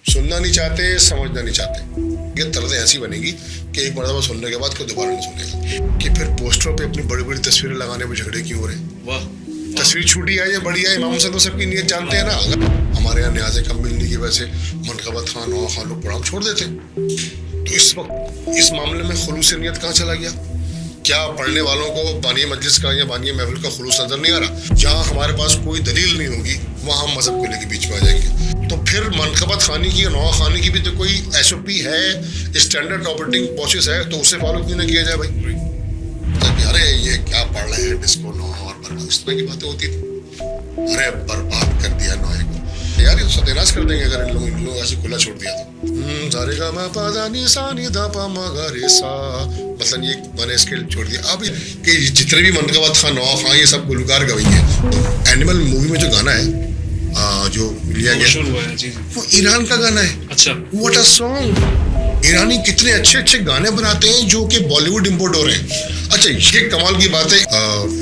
سننا نہیں چاہتے, سمجھنا نہیں چاہتے. یہ طرز ایسی بنے گی کہ ایک مرتبہ سننے کے بعد کوئی دوبارہ نہیں سنے گا. کہ پھر پوسٹروں پہ اپنی بڑی بڑی تصویریں لگانے میں جھگڑے کیوں ہو رہے ہیں؟ واہ, تصویر چھوٹی ہے یا بڑی ہے, امام حسین تو سب کی نیت جانتے ہیں نا. اگر ہمارے یہاں نیاز کم ملنے کی وجہ سے منقبت خان اور خان لوگ پڑھاؤ چھوڑ دیتے, تو اس وقت اس معاملے میں خلوص نیت کہاں چلا گیا؟ کیا پڑھنے والوں کو بانی مجلس کا یا بانی محفل کا خلوص نظر نہیں آ رہا؟ جہاں ہمارے پاس کوئی دلیل نہیں ہوگی وہاں ہم مذہب کو لے کے بیچ میں آ جائیں گے. تو پھر منقبت خانی کی اور نوا خانی کی بھی تو کوئی ایس او پی ہے, اسٹینڈرڈ آپریٹنگ پروسیس ہے, تو اسے فالو کیوں نہ کیا جائے بھائی؟ ارے یہ کیا پڑھ رہے ہیں ڈسکو نوحہ اور برباد, اس طرح کی باتیں ہوتی تھی. ارے برباد کر دیا نوحے کو, یار یہ ستیراج کر دیں گے اگر ان لوگوں ایسے کھلا چھوڑ دیا تو. سارے گا ما پا دا نی سا نی دا پا ما گا رے سا, مثلا یہ میں نے اسکیل چھوڑ دیا. اب کہ جتنے بھی منقبت خان, نوا خان, یہ سب گلوکار گوئی ہیں. اینیمل مووی میں جو گانا ہے جو لیا گیا وہ ایران کا گانا ہے. اچھا, واٹ اے سانگ. ایرانی کتنے اچھے اچھے گانے بناتے ہیں جو کہ بالی ووڈ امپورٹ ہو رہے ہیں. اچھا یہ کمال کی بات ہے,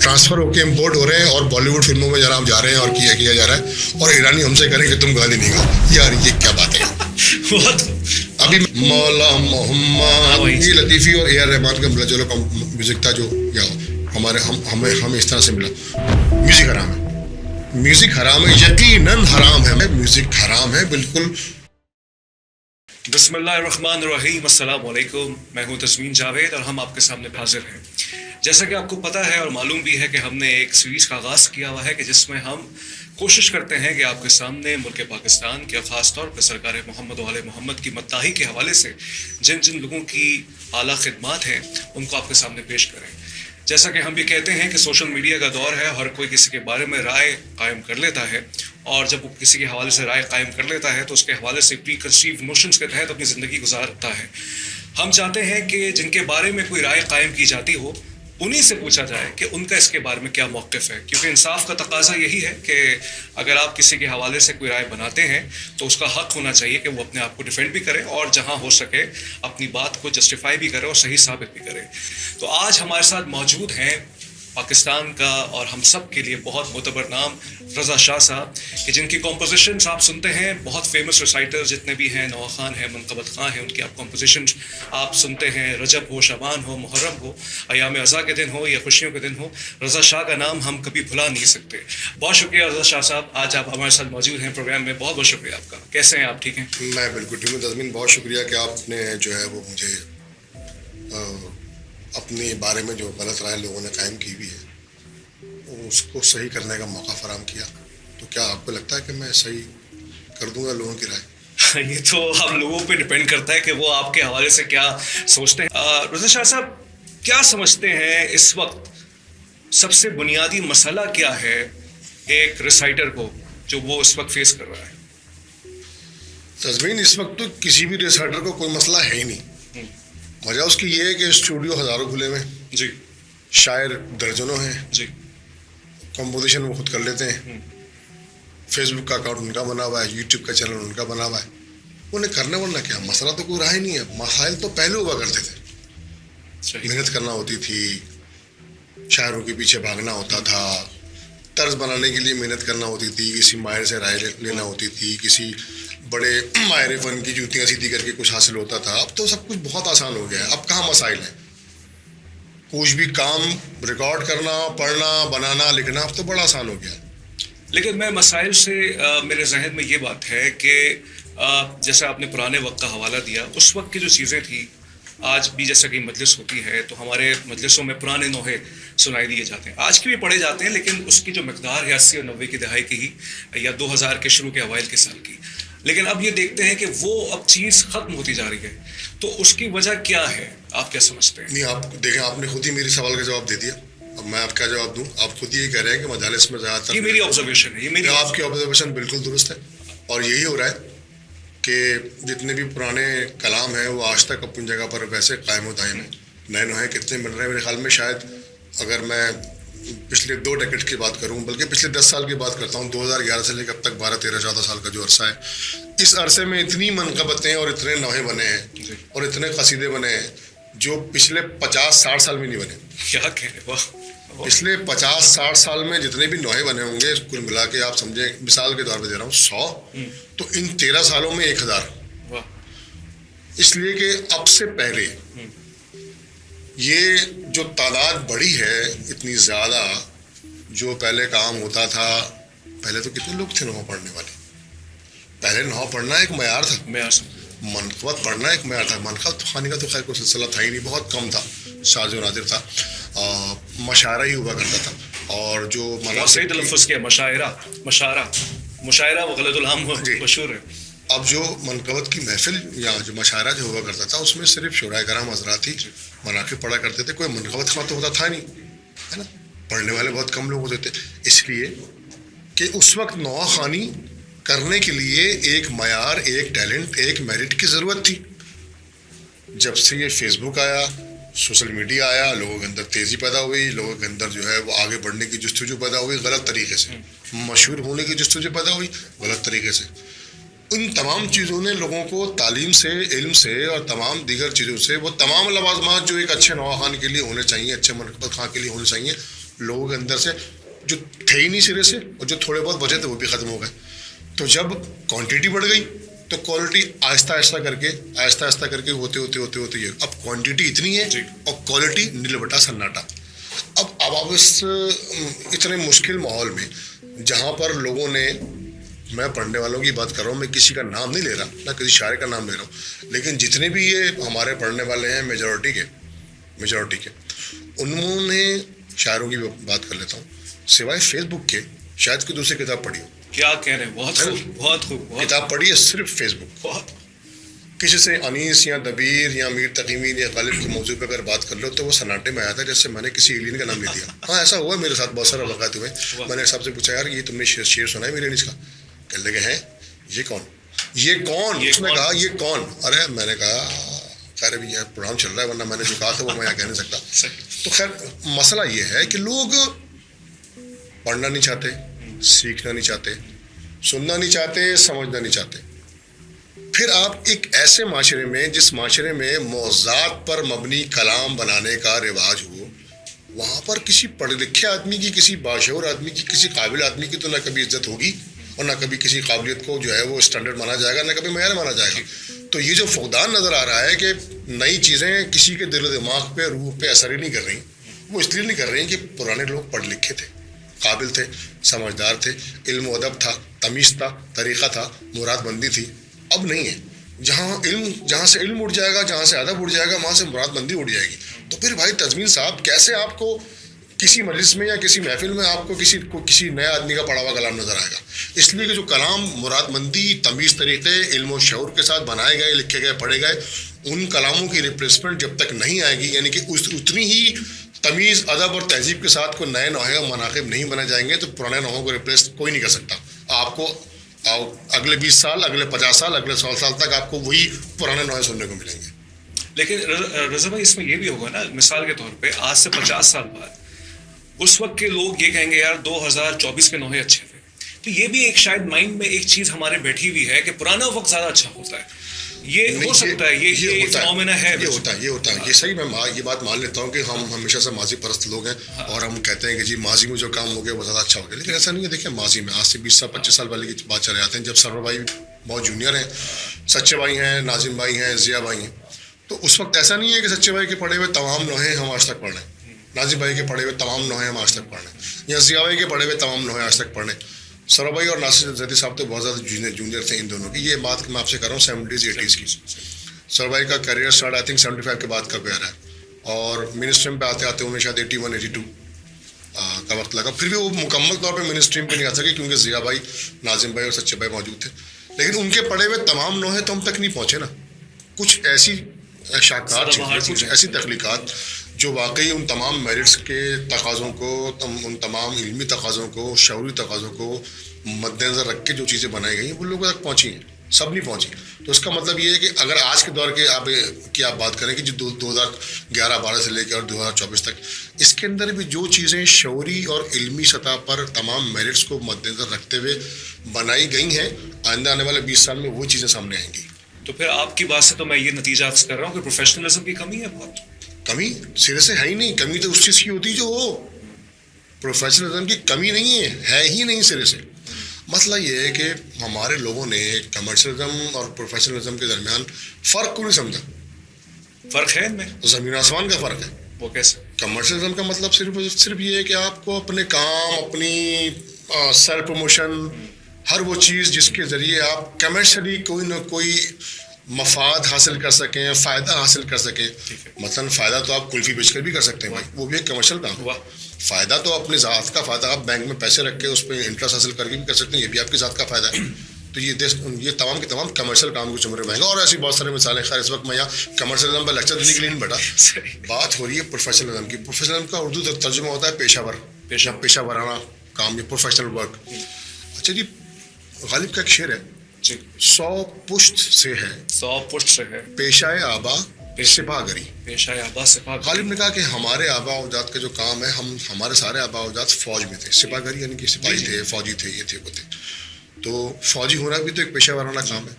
ٹرانسفر ہو کے امپورٹ ہو رہے ہیں اور بالی ووڈ فلموں میں جناب جا رہے ہیں اور کیا جا رہا ہے, اور ایرانی ہم سے کریں کہ تم گالی نہیں گا. یار یہ کیا بات ہے. ابھی مولا محمد یہ لطیفی اور اے آر رحمان کا ملا جولا میوزک تھا جو یا ہمارے ہمیں اس طرح سے ملا. میوزک حرام ہے, میوزک حرام ہے, یقیناً حرام ہے, میوزک حرام ہے بالکل. بسم اللہ الرحمن الرحیم. السلام علیکم, میں ہوں تزمین جاوید اور ہم آپ کے سامنے حاضر ہیں. جیسا کہ آپ کو پتہ ہے اور معلوم بھی ہے کہ ہم نے ایک سیریز کا آغاز کیا ہوا ہے کہ جس میں ہم کوشش کرتے ہیں کہ آپ کے سامنے ملک پاکستان کے خاص طور پہ سرکار محمد و آل محمد کی مداحی کے حوالے سے جن جن لوگوں کی اعلیٰ خدمات ہیں ان کو آپ کے سامنے پیش کریں. جیسا کہ ہم بھی کہتے ہیں کہ سوشل میڈیا کا دور ہے, ہر کوئی کسی کے بارے میں رائے قائم کر لیتا ہے, اور جب وہ کسی کے حوالے سے رائے قائم کر لیتا ہے تو اس کے حوالے سے پری کنسیو نوشنز کے تحت اپنی زندگی گزارتا ہے. ہم چاہتے ہیں کہ جن کے بارے میں کوئی رائے قائم کی جاتی ہو انہی سے پوچھا جائے کہ ان کا اس کے بارے میں کیا موقف ہے, کیونکہ انصاف کا تقاضا یہی ہے کہ اگر آپ کسی کے حوالے سے کوئی رائے بناتے ہیں تو اس کا حق ہونا چاہیے کہ وہ اپنے آپ کو ڈیفینڈ بھی کرے اور جہاں ہو سکے اپنی بات کو جسٹیفائی بھی کرے اور صحیح ثابت بھی کرے. تو آج ہمارے ساتھ موجود ہیں پاکستان کا اور ہم سب کے لیے بہت معتبر نام رضا شاہ صاحب, کہ جن کی کمپوزیشنز آپ سنتے ہیں, بہت فیمس ریسائٹر جتنے بھی ہیں, نوا خان ہیں, منقبت خان ہیں, ان کی آپ کمپوزیشنز آپ سنتے ہیں. رجب ہو, شعبان ہو, محرم ہو, ایام عزا کے دن ہو یا خوشیوں کے دن ہو, رضا شاہ کا نام ہم کبھی بھلا نہیں سکتے. بہت شکریہ رضا شاہ صاحب, آج آپ ہمارے ساتھ موجود ہیں پروگرام میں. بہت بہت شکریہ آپ کا. کیسے ہیں آپ, ٹھیک ہیں؟ میں بالکل ٹھیک ہوں تزمین, بہت شکریہ کہ آپ نے جو ہے وہ مجھے اپنے بارے میں جو غلط رائے لوگوں نے قائم کی ہوئی ہے اس کو صحیح کرنے کا موقع فراہم کیا. تو کیا آپ کو لگتا ہے کہ میں صحیح کر دوں گا لوگوں کی رائے؟ یہ تو آپ لوگوں پہ ڈپینڈ کرتا ہے کہ وہ آپ کے حوالے سے کیا سوچتے ہیں. رضا شاہ صاحب, کیا سمجھتے ہیں اس وقت سب سے بنیادی مسئلہ کیا ہے ایک ریسائٹر کو جو وہ اس وقت فیس کر رہا ہے؟ تزمین اس وقت تو کسی بھی ریسائٹر کو کوئی مسئلہ ہے ہی نہیں. وجہ اس کی یہ ہے کہ اسٹوڈیو ہزاروں کھلے ہوئے, جی, شاعر درجنوں ہیں, جی, کمپوزیشن وہ خود کر لیتے ہیں, فیس بک کا اکاؤنٹ ان کا بنا ہوا ہے, یوٹیوب کا چینل ان کا بنا ہوا ہے. انہیں کرنا ورنہ کیا, مسئلہ تو کوئی رہا ہی نہیں ہے. مسائل تو پہلے ہوا کرتے تھے, محنت کرنا ہوتی تھی, شاعروں کے پیچھے بھاگنا ہوتا تھا, طرز بنانے کے لیے محنت کرنا ہوتی تھی, کسی ماہر سے رائے لینا ہوتی تھی, کسی بڑے ماہر فن کی جوتیاں سیدھی کر کے کچھ حاصل ہوتا تھا. اب تو سب کچھ بہت آسان ہو گیا ہے. اب کہاں مسائل ہیں؟ کچھ بھی کام ریکارڈ کرنا, پڑھنا, بنانا, لکھنا اب تو بڑا آسان ہو گیا. لیکن میں مسائل سے میرے ذہن میں یہ بات ہے کہ جیسے آپ نے پرانے وقت کا حوالہ دیا, اس وقت کی جو چیزیں تھیں, آج بھی جیسا کہ مجلس ہوتی ہے تو ہمارے مجلسوں میں پرانے نوحے سنائی دیے جاتے ہیں, آج کے بھی پڑھے جاتے ہیں, لیکن اس کی جو مقدار ہے 80 اور 90 کی دہائی کی ہی یا 2000 کے شروع کے اوائل کے سال کی. لیکن اب یہ دیکھتے ہیں کہ وہ اب چیز ختم ہوتی جا رہی ہے, تو اس کی وجہ کیا ہے, آپ کیا سمجھتے ہیں؟ نہیں, آپ دیکھیں, آپ نے خود ہی میری سوال کا جواب دے دیا. اب میں آپ کا جواب دوں. آپ خود ہی یہ کہہ رہے ہیں کہ مجالس میں زیادہ تر, یہ میری آبزرویشن ہے, یہ میری آپ کی آبزرویشن بالکل درست ہے, اور یہی ہو رہا ہے کہ جتنے بھی پرانے کلام ہیں وہ آج تک اپنی جگہ پر ویسے قائم و دائم ہیں. نئے نوحے کتنے مل رہے ہیں میرے خیال میں, شاید اگر میں پچھلے 2 ڈیکیڈ کی بات کروں, بلکہ پچھلے 10 سال کی بات کرتا ہوں, 2011 سے لے کے اب تک 12, 13, 14 سال کا جو عرصہ ہے, اس عرصے میں اتنی منقبتیں اور اتنے نوحے بنے ہیں اور اتنے قصیدے بنے ہیں جو پچھلے 50-60 سال میں نہیں بنے. کیا کہہ رہے, واہ پچھلے 50-60 سال میں جتنے بھی نوحے بنے ہوں گے کل ملا کے آپ سمجھیں, مثال کے طور پہ دے رہا ہوں 100, تو ان 13 سالوں میں 1000. اس لیے کہ اب سے پہلے یہ جو تعداد بڑی ہے اتنی زیادہ, جو پہلے کام ہوتا تھا, پہلے تو کتنے لوگ تھے نوحہ پڑھنے والے. پہلے نوحہ پڑھنا ایک معیار تھا, منقبت پڑھنا ایک معیار تھا. منقبت خانی کا تو خیر کوئی سلسلہ تھا ہی نہیں, بہت کم تھا, شاذ و نادر تھا. مشاعرہ ہی ہوا کرتا تھا. اور جو صحیح تلفظ کیا, مشاعرہ وغلط العام مشہور ہے. اب جو منقبت کی محفل یا جو مشاعرہ جو ہوا کرتا تھا اس میں صرف شعراء کرام حضرات ہی مناقب پڑھا کرتے تھے. کوئی منقبت خواہ تو ہوتا تھا نہیں, ہے نا. پڑھنے والے بہت کم لوگ ہوتے تھے, اس لیے کہ اس وقت نوحہ خوانی کرنے کے لیے ایک معیار, ایک ٹیلنٹ, ایک میرٹ کی ضرورت تھی. جب سے یہ فیس بک آیا, سوشل میڈیا آیا, لوگوں کے اندر تیزی پیدا ہوئی, لوگوں کے اندر جو ہے وہ آگے بڑھنے کی جستجو پیدا ہوئی غلط طریقے سے, مشہور ہونے کی جستجو پیدا ہوئی غلط طریقے سے. ان تمام چیزوں نے لوگوں کو تعلیم سے, علم سے اور تمام دیگر چیزوں سے, وہ تمام لوازمات جو ایک اچھے نوحہ خوان کے لیے ہونے چاہیے, اچھے منقبت خواہ کے لیے ہونے چاہیے, لوگوں کے اندر سے جو تھے ہی نہیں سرے سے, اور جو تھوڑے بہت بچے تھے وہ بھی ختم ہو گئے. تو جب کوانٹٹی بڑھ گئی تو کوالٹی آہستہ آہستہ کر کے ہوتے یہ اب کوانٹٹی اتنی ہے اور کوالٹی نیل بٹا سناٹا. اب آپ اس اتنے مشکل ماحول میں جہاں پر لوگوں نے, میں پڑھنے والوں کی بات کر رہا ہوں, میں کسی کا نام نہیں لے رہا, نہ کسی شاعر کا نام لے رہا ہوں, لیکن جتنے بھی یہ ہمارے پڑھنے والے ہیں میجورٹی کے, انہوں نے, شاعروں کی بات کر لیتا ہوں, سوائے فیس بک کے شاید کوئی دوسری کتاب پڑھی ہو. کیا کہہ رہے ہیں, بہت خوب. کتاب پڑھی ہے صرف فیس بک. کسی سے انیس یا دبیر یا میر تقی یا غالب کے موضوع پہ اگر بات کر لو تو وہ سناٹے میں آیا تھا جیسے میں نے کسی ایلین کا نام لے دیا. ہاں ایسا ہوا میرے ساتھ, بہت سارے واقعات ہوئے. میں نے سب سے پوچھا یار یہ تم نے شعر سنا ہے میرے کا؟ کہنے لگے ہیں یہ کون. اس نے کہا یہ کون. ارے میں نے کہا خیر ابھی یہ پروگرام چل رہا ہے, ورنہ میں نے جو کہا تھا وہ میں یہاں کہہ نہیں سکتا. تو خیر مسئلہ یہ ہے کہ لوگ پڑھنا نہیں چاہتے, سیکھنا نہیں چاہتے, سننا نہیں چاہتے, سمجھنا نہیں چاہتے. پھر آپ ایک ایسے معاشرے میں, جس معاشرے میں موضوعات پر مبنی کلام بنانے کا رواج ہو, وہاں پر کسی پڑھے لکھے آدمی کی, کسی باشعور آدمی کی, کسی قابل آدمی کی تو نہ کبھی عزت ہوگی اور نہ کبھی کسی قابلیت کو جو ہے وہ اسٹینڈرڈ مانا جائے گا, نہ کبھی معیار مانا جائے گا. تو یہ جو فقدان نظر آ رہا ہے کہ نئی چیزیں کسی کے دل و دماغ پہ, روح پہ اثر ہی نہیں کر رہی, وہ اس لیے نہیں کر رہی کہ پرانے لوگ پڑھ لکھے تھے, قابل تھے, سمجھدار تھے, علم و ادب تھا, تمیز تھا, طریقہ تھا, مراد بندی تھی. اب نہیں ہے. جہاں سے علم اٹھ جائے گا, جہاں سے ادب اٹھ جائے گا, وہاں سے مراد بندی اٹھ جائے گی. تو پھر بھائی تزمین صاحب, کیسے آپ کو کسی مجلس میں یا کسی محفل میں آپ کو کسی نئے آدمی کا پڑھا ہوا کلام نظر آئے گا؟ اس لیے کہ جو کلام مراد بندی, تمیز طریقے, علم و شعور کے ساتھ بنائے گئے, لکھے گئے, پڑھے گئے, ان کلاموں کی ریپلیسمنٹ جب تک نہیں آئے گی, یعنی کہ اتنی ہی تمیز, ادب اور تہذیب کے ساتھ کوئی نئے نوحے اور مناقب نہیں بنائے جائیں گے, تو پرانے نوحوں کو ریپلیس کوئی نہیں کر سکتا. آپ کو اگلے 20 سال, اگلے 50 سال, اگلے 100 سال تک آپ کو وہی پرانے نوحے سننے کو ملیں گے. لیکن رضا بھائی اس میں یہ بھی ہوگا نا, مثال کے طور پہ آج سے 50 سال بعد اس وقت کے لوگ یہ کہیں گے یار 2024 کے نوحے اچھے تھے. تو یہ بھی ایک شاید مائنڈ میں ایک چیز ہمارے بیٹھی ہوئی ہے کہ پرانا وقت زیادہ اچھا ہوتا ہے. یہ ہو سکتا ہے, یہ فنومینا ہے. یہ ہوتا ہے. یہ صحیح, میں یہ بات مان لیتا ہوں کہ ہم ہمیشہ سے ماضی پرست لوگ ہیں, اور ہم کہتے ہیں کہ جی ماضی میں جو کام ہو گیا وہ زیادہ اچھا ہو گیا. لیکن ایسا نہیں ہے. دیکھیں ماضی میں آج سے 20 سال 25 سال پہلے کی بات چلے آتے ہیں, جب سرور بھائی بہت جونیئر ہیں, سچے بھائی ہیں, ناظم بھائی ہیں, ضیاء بھائی ہیں, تو اس وقت ایسا نہیں ہے کہ سچے بھائی کے پڑھے ہوئے تمام نوحے ہم آج تک پڑھ رہے ہیں, ناظم بھائی کے پڑھے ہوئے تمام نوحے ہم آج تک پڑھ رہے ہیں, یا ضیاء بھائی کے پڑھے ہوئے تمام نوحے آج تک پڑھ رہے ہیں. سرور بھائی اور ناصر زیدی صاحب تو بہت زیادہ جونیئر تھے ان دونوں کی. یہ بات میں آپ سے کر رہا ہوں 70s 80s کی. سرور بھائی کا کیریئر اسٹارٹ آئی تھنک 75 کے بعد کا پیارا ہے, اور منسٹریم پہ آتے آتے انہیں شاید 81 82 کا وقت لگا. پھر بھی وہ مکمل طور پہ منسٹریم پہ نہیں آ سکے کیونکہ ضیاء بھائی, ناظم بھائی اور سچے بھائی موجود تھے. لیکن ان کے پڑھے ہوئے تمام نوحے تو ہم تک نہیں پہنچے نا. کچھ ایسی اشاعات, کچھ ایسی تخلیقات جو واقعی ان تمام میرٹس کے تقاضوں کو, ان تمام علمی تقاضوں کو, شعوری تقاضوں کو مد نظر رکھ کے جو چیزیں بنائی گئی ہیں وہ لوگوں تک پہنچی ہیں, سب نہیں پہنچی. تو اس کا مطلب یہ ہے کہ اگر آج کے دور کے آپ بات کریں کہ جو 2011-12 سے لے کے اور 2024 تک, اس کے اندر بھی جو چیزیں شعوری اور علمی سطح پر تمام میرٹس کو مد نظر رکھتے ہوئے بنائی گئی ہیں, آئندہ آنے والے 20 سال میں وہ چیزیں سامنے آئیں گی. تو پھر آپ کی بات سے تو میں یہ نتیجہ آپ سے کر رہا ہوں کہ پروفیشنلزم کی کمی ہے. بہت کمی سرے سے ہے ہی نہیں. کمی تو اس چیز کی ہوتی جو ہو, پروفیشنلزم کی کمی نہیں ہے ہی نہیں سرے سے. مسئلہ یہ ہے کہ ہمارے لوگوں نے کمرشلزم اور پروفیشنلزم کے درمیان فرق کو نہیں سمجھا. فرق ہے ان میں؟ زمین آسمان کا فرق ہے. وہ کیسے؟ کمرشلزم کا مطلب صرف یہ ہے کہ آپ کو اپنے کام، اپنی سیلف پروموشن، ہر وہ چیز جس کے ذریعے آپ کمرشلی کوئی نہ کوئی مفاد حاصل کر سکیں، فائدہ حاصل کر سکیں. مثلاً فائدہ تو آپ کلفی بیچ کر بھی کر سکتے ہیں بھائی، وہ بھی ایک کمرشل کام ہے. فائدہ تو اپنے ذات کا فائدہ، آپ بینک میں پیسے رکھ کے اس پہ انٹرسٹ حاصل کر کے بھی کر سکتے ہیں، یہ بھی آپ کی ذات کا فائدہ ہے. تو یہ تمام کے تمام کمرشل کام کے زمرے میں آئیں گے. اور ایسی بہت سارے مثالیں. خیر اس وقت میں یہاں کمرشلزم پر لیکچر دینے کے لیے نہیں بیٹھا. بات ہو رہی ہے پروفیشنلزم کی. پروفیشنلزم کا اردو ترجمہ ہوتا ہے پیشہ ور، پیشہ ورانہ کام، یہ پروفیشنل ورک. اچھا جی، غالب کا ایک شعر ہے، 100 پشت سے ہے 100 پشت سے ہے پیشہ آبا سپاہ گری. پیشہ آبا سپاہ. غالب نے کہا کہ ہمارے آبا و اجداد کا جو کام ہے، ہمارے سارے آبا و اجداد فوج میں تھے. سپاہ گری یعنی کہ سپاہی تھے، فوجی تھے، یہ تھے وہ تھے. تو فوجی ہونا بھی تو ایک پیشہ ورانہ کام ہے.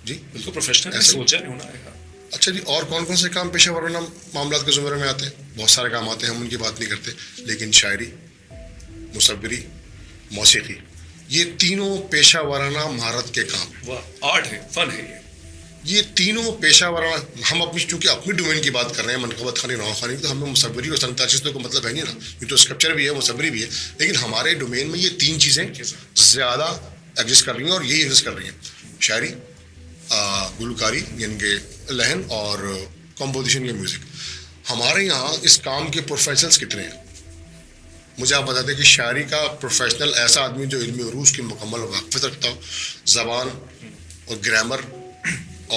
جی بالکل پروفیشنل سوچا نہیں ہونا ہے. اچھا جی، اور کون کون سے کام پیشہ ورانہ معاملات کے زمرے میں آتے ہیں؟ بہت سارے کام آتے ہیں، ہم ان کی بات نہیں کرتے. لیکن شاعری، مصوری، موسیقی، یہ تینوں پیشہ ورانہ مہارت کے کام ہیں. وہ آرٹ ہے، فن ہے. یہ تینوں پیشہ ورانہ، ہم اپنی چونکہ اپنی ڈومین کی بات کر رہے ہیں، منقبت خانی، نو خانی، تو ہمیں مصوری اور سنگتار چیزوں کا مطلب ہے نہیں نا. یہ تو اسکلپچر بھی ہے، مصوری بھی ہے. لیکن ہمارے ڈومین میں یہ تین چیزیں زیادہ ایگزسٹ کر رہی ہیں، اور یہی ایگزسٹ کر رہی ہیں: شاعری، گلوکاری یعنی کہ لہن، اور کمپوزیشن یا میوزک. ہمارے یہاں اس کام کے پروفیشنلز کتنے ہیں؟ مجھے آپ بتا دیں کہ شاعری کا پروفیشنل ایسا آدمی جو علم عروج کی مکمل واقفیت رکھتا ہو، زبان اور گرامر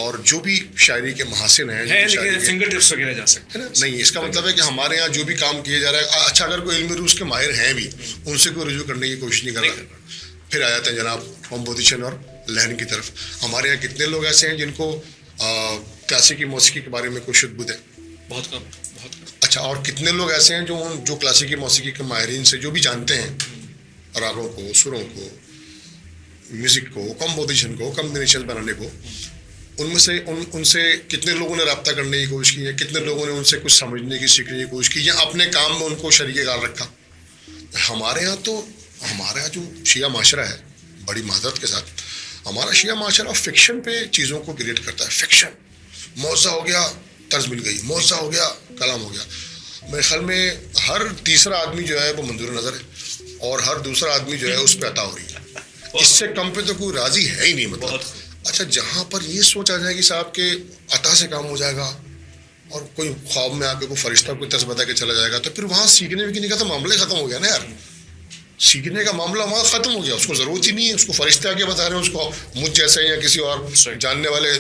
اور جو بھی شاعری کے محاسن ہیں، لیکن فنگر ٹپس وغیرہ جا سکتے ہیں نہیں. اس کا مطلب ہے کہ ہمارے یہاں جو بھی کام کیا جا رہا ہے، اچھا اگر کوئی علم عروج کے ماہر ہیں بھی، ان سے کوئی رجوع کرنے کی کوشش نہیں کر رہا. پھر آ جاتے ہیں جناب کمپوزیشن اور لہن کی طرف. ہمارے یہاں کتنے لوگ ایسے ہیں جن کو کلاسیکی موسیقی کے بارے میں کوئی شد بد ہے؟ بہت کم، بہت کم. اچھا، اور کتنے لوگ ایسے ہیں جو کلاسیکی موسیقی کے ماہرین سے جو بھی جانتے ہیں، راگوں کو، سروں کو، میوزک کو، کمپوزیشن کو، کمبینیشن بنانے کو، ان سے کتنے لوگوں نے رابطہ کرنے کی کوشش کی ہے؟ کتنے لوگوں نے ان سے کچھ سمجھنے کی، سیکھنے کی کوشش کی، یا اپنے کام میں ان کو شریک کار رکھا؟ ہمارے یہاں جو شیعہ معاشرہ ہے، بڑی معذرت کے ساتھ، ہمارا شیعہ معاشرہ فکشن پہ چیزوں کو کریٹ کرتا ہے. فکشن، موضوع ہو گیا طرز مل گئی، موضوع ہو گیا کلام ہو گیا. میرے خیال میں ہر تیسرا آدمی جو ہے وہ منظور نظر ہے، اور ہر دوسرا آدمی جو ہے اس پہ عطا ہو رہی ہے. اس سے کم پہ تو کوئی راضی ہے ہی نہیں. مطلب اچھا، جہاں پر یہ سوچ آ جائے گی صاحب کہ عطا سے کام ہو جائے گا، اور کوئی خواب میں آ کے کوئی فرشتہ کوئی طرز بتا کے چلا جائے گا، تو پھر وہاں سیکھنے ویکھنے کا تو معاملہ ہی ختم ہو گیا نا یار. سیکھنے کا معاملہ وہاں ختم ہو گیا. اس کو ضرورت ہی نہیں ہے. اس کو فرشتے آ کے بتا رہے ہیں، اس کو مجھ جیسے یا کسی اور جاننے والے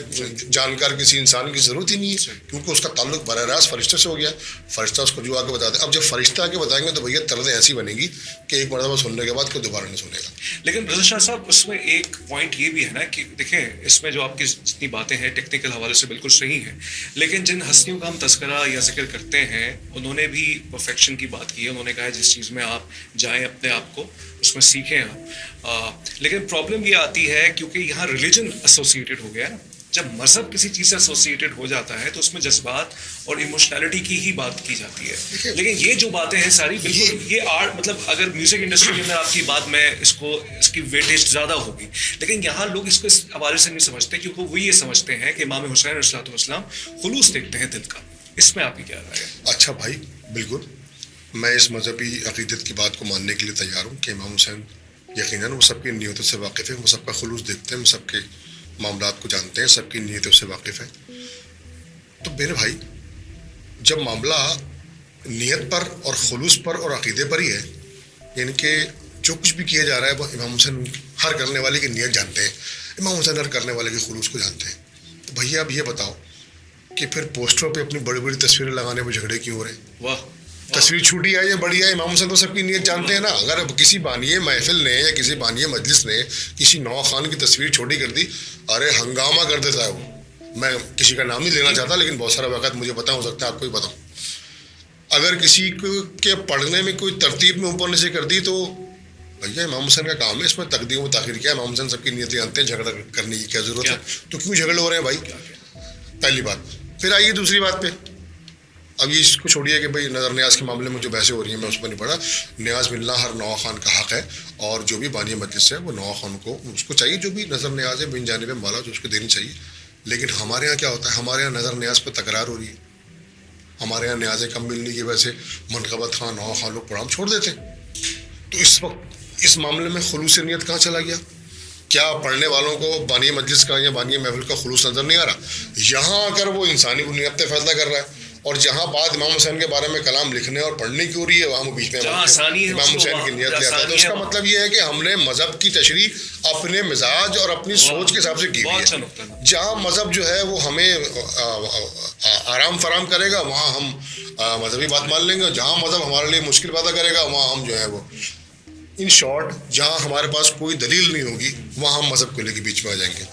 جانکار کسی انسان کی ضرورت ہی نہیں ہے، کیونکہ اس کا تعلق براہ راست فرشتے سے ہو گیا. فرشتہ اس کو جو آ کے بتاتے ہیں. اب جب فرشتہ آ کے بتائیں گے تو بھیا طرزیں ایسی بنے گی کہ ایک مرتبہ سننے کے بعد کوئی دوبارہ نہیں سنے گا. لیکن رضا شاہ صاحب، اس میں ایک پوائنٹ یہ بھی ہے نا کہ دیکھیں، اس میں جو آپ کی جتنی باتیں ہیں ٹیکنیکل حوالے سے بالکل صحیح ہیں، لیکن جن ہستیوں کا ہم تذکرہ یا ذکر کرتے ہیں، انہوں نے بھی پرفیکشن کی بات کی ہے. انہوں نے کہا ہے جس چیز میں آپ جائیں اپنے آپ کو اس میں سیکھیں آپ. لیکن پرابلم یہ آتی ہے کیونکہ یہاں ریلیجن ایسوسیٹیڈ ہو گیا ہے. جب مذہب کسی چیز سے ایسوسیٹیڈ ہو جاتا ہے تو اس میں جذبات اور ایموشنالٹی کی ہی بات کی جاتی ہے. لیکن یہ جو باتیں ہیں ساری بالکل یہ آرٹ، مطلب اگر میوزک انڈسٹری کے اندر آپ کی بات میں اس کی ویٹیج زیادہ ہوگی، لیکن یہاں لوگ اس کو اس حوالے سے نہیں سمجھتے، کیونکہ وہ یہ سمجھتے ہیں کہ امام حسین علیہ الصلوۃ والسلام خلوص دیکھتے ہیں دل کا. اس میں آپ کی کیا رائے ہے؟ اچھا بھائی، بالکل میں اس مذہبی عقیدت کی بات کو ماننے کے لیے تیار ہوں کہ امام حسین یقیناً وہ سب کی نیتوں سے واقف ہے، وہ سب کا خلوص دیکھتے ہیں، وہ سب کے معاملات کو جانتے ہیں، سب کی نیتوں سے واقف ہے. تو میرے بھائی، جب معاملہ نیت پر اور خلوص پر اور عقیدے پر ہی ہے، یعنی کہ جو کچھ بھی کیا جا رہا ہے وہ امام حسین ہر کرنے والے کی نیت جانتے ہیں، امام حسین ہر کرنے والے کے خلوص کو جانتے ہیں. تو بھیا اب یہ بتاؤ کہ پھر پوسٹروں پہ اپنی بڑی بڑی تصویریں لگانے میں جھگڑے کیوں ہو رہے ہیں؟ واہ، تصویر چھوٹی ہے یا بڑی ہے، امام حسین تو سب کی نیت جانتے ہیں نا. اگر اب کسی بانیے محفل نے یا کسی بانیے مجلس نے کسی نو خان کی تصویر چھوٹی کر دی، ارے ہنگامہ کر دیتا ہے وہ. میں کسی کا نام نہیں لینا چاہتا، لیکن بہت سارا واقعات مجھے پتا ہو سکتا ہے آپ کو بھی پتا. اگر کسی کے پڑھنے میں کوئی ترتیب میں اوپر نیچے کر دی تو بھیا امام حسین کا کام ہے اس میں تقدیم و تاخیر کیا ہے. امام حسین سب کی نیتیں جانتے ہیں، جھگڑا کرنے کی کیا ضرورت ہے؟ تو کیوں جھگڑے ہو رہے ہیں بھائی؟ پہلی بات. پھر آئیے دوسری بات پہ. اب یہ اس کو چھوڑیے کہ بھائی نظر نیاز کے معاملے میں جو بحثیں ہو رہی ہیں میں اس پر نہیں پڑھا. نیاز ملنا ہر نوا خان کا حق ہے, اور جو بھی بانی مجلس ہے وہ نوا خان کو اس کو چاہیے جو بھی نظر نیاز ہے بن جانب مولا جو اس کو دینی چاہیے. لیکن ہمارے یہاں کیا ہوتا ہے, ہمارے یہاں نظر نیاز پہ تکرار ہو رہی ہے, ہمارے یہاں نیازیں کم ملنے کی وجہ سے منقبت خان نوا خان لوگ پروگرام چھوڑ دیتے ہیں. تو اس وقت اس معاملے میں خلوص نیت کہاں چلا گیا؟ کیا پڑھنے والوں کو بانی مجلس کا یا بانی محفل کا خلوص نظر نہیں آ رہا؟ یہاں آ کر وہ انسانی بنیاد پہ فیصلہ کر رہا ہے, اور جہاں بات امام حسین کے بارے میں کلام لکھنے اور پڑھنے کی ہو رہی ہے وہاں وہ بیچ میں امام حسین کی نیت لے آتا ہے. تو اس کا مطلب یہ ہے کہ ہم نے مذہب کی تشریح اپنے مزاج اور اپنی سوچ کے حساب سے کی ہے. جہاں مذہب جو ہے وہ ہمیں آرام فراہم کرے گا وہاں ہم مذہبی بات مان لیں گے, جہاں مذہب ہمارے لیے مشکل پیدا کرے گا وہاں ہم جو ہے وہ ان شارٹ جہاں ہمارے پاس کوئی دلیل نہیں ہوگی وہاں ہم مذہب کو لے کے بیچ میں آ جائیں گے.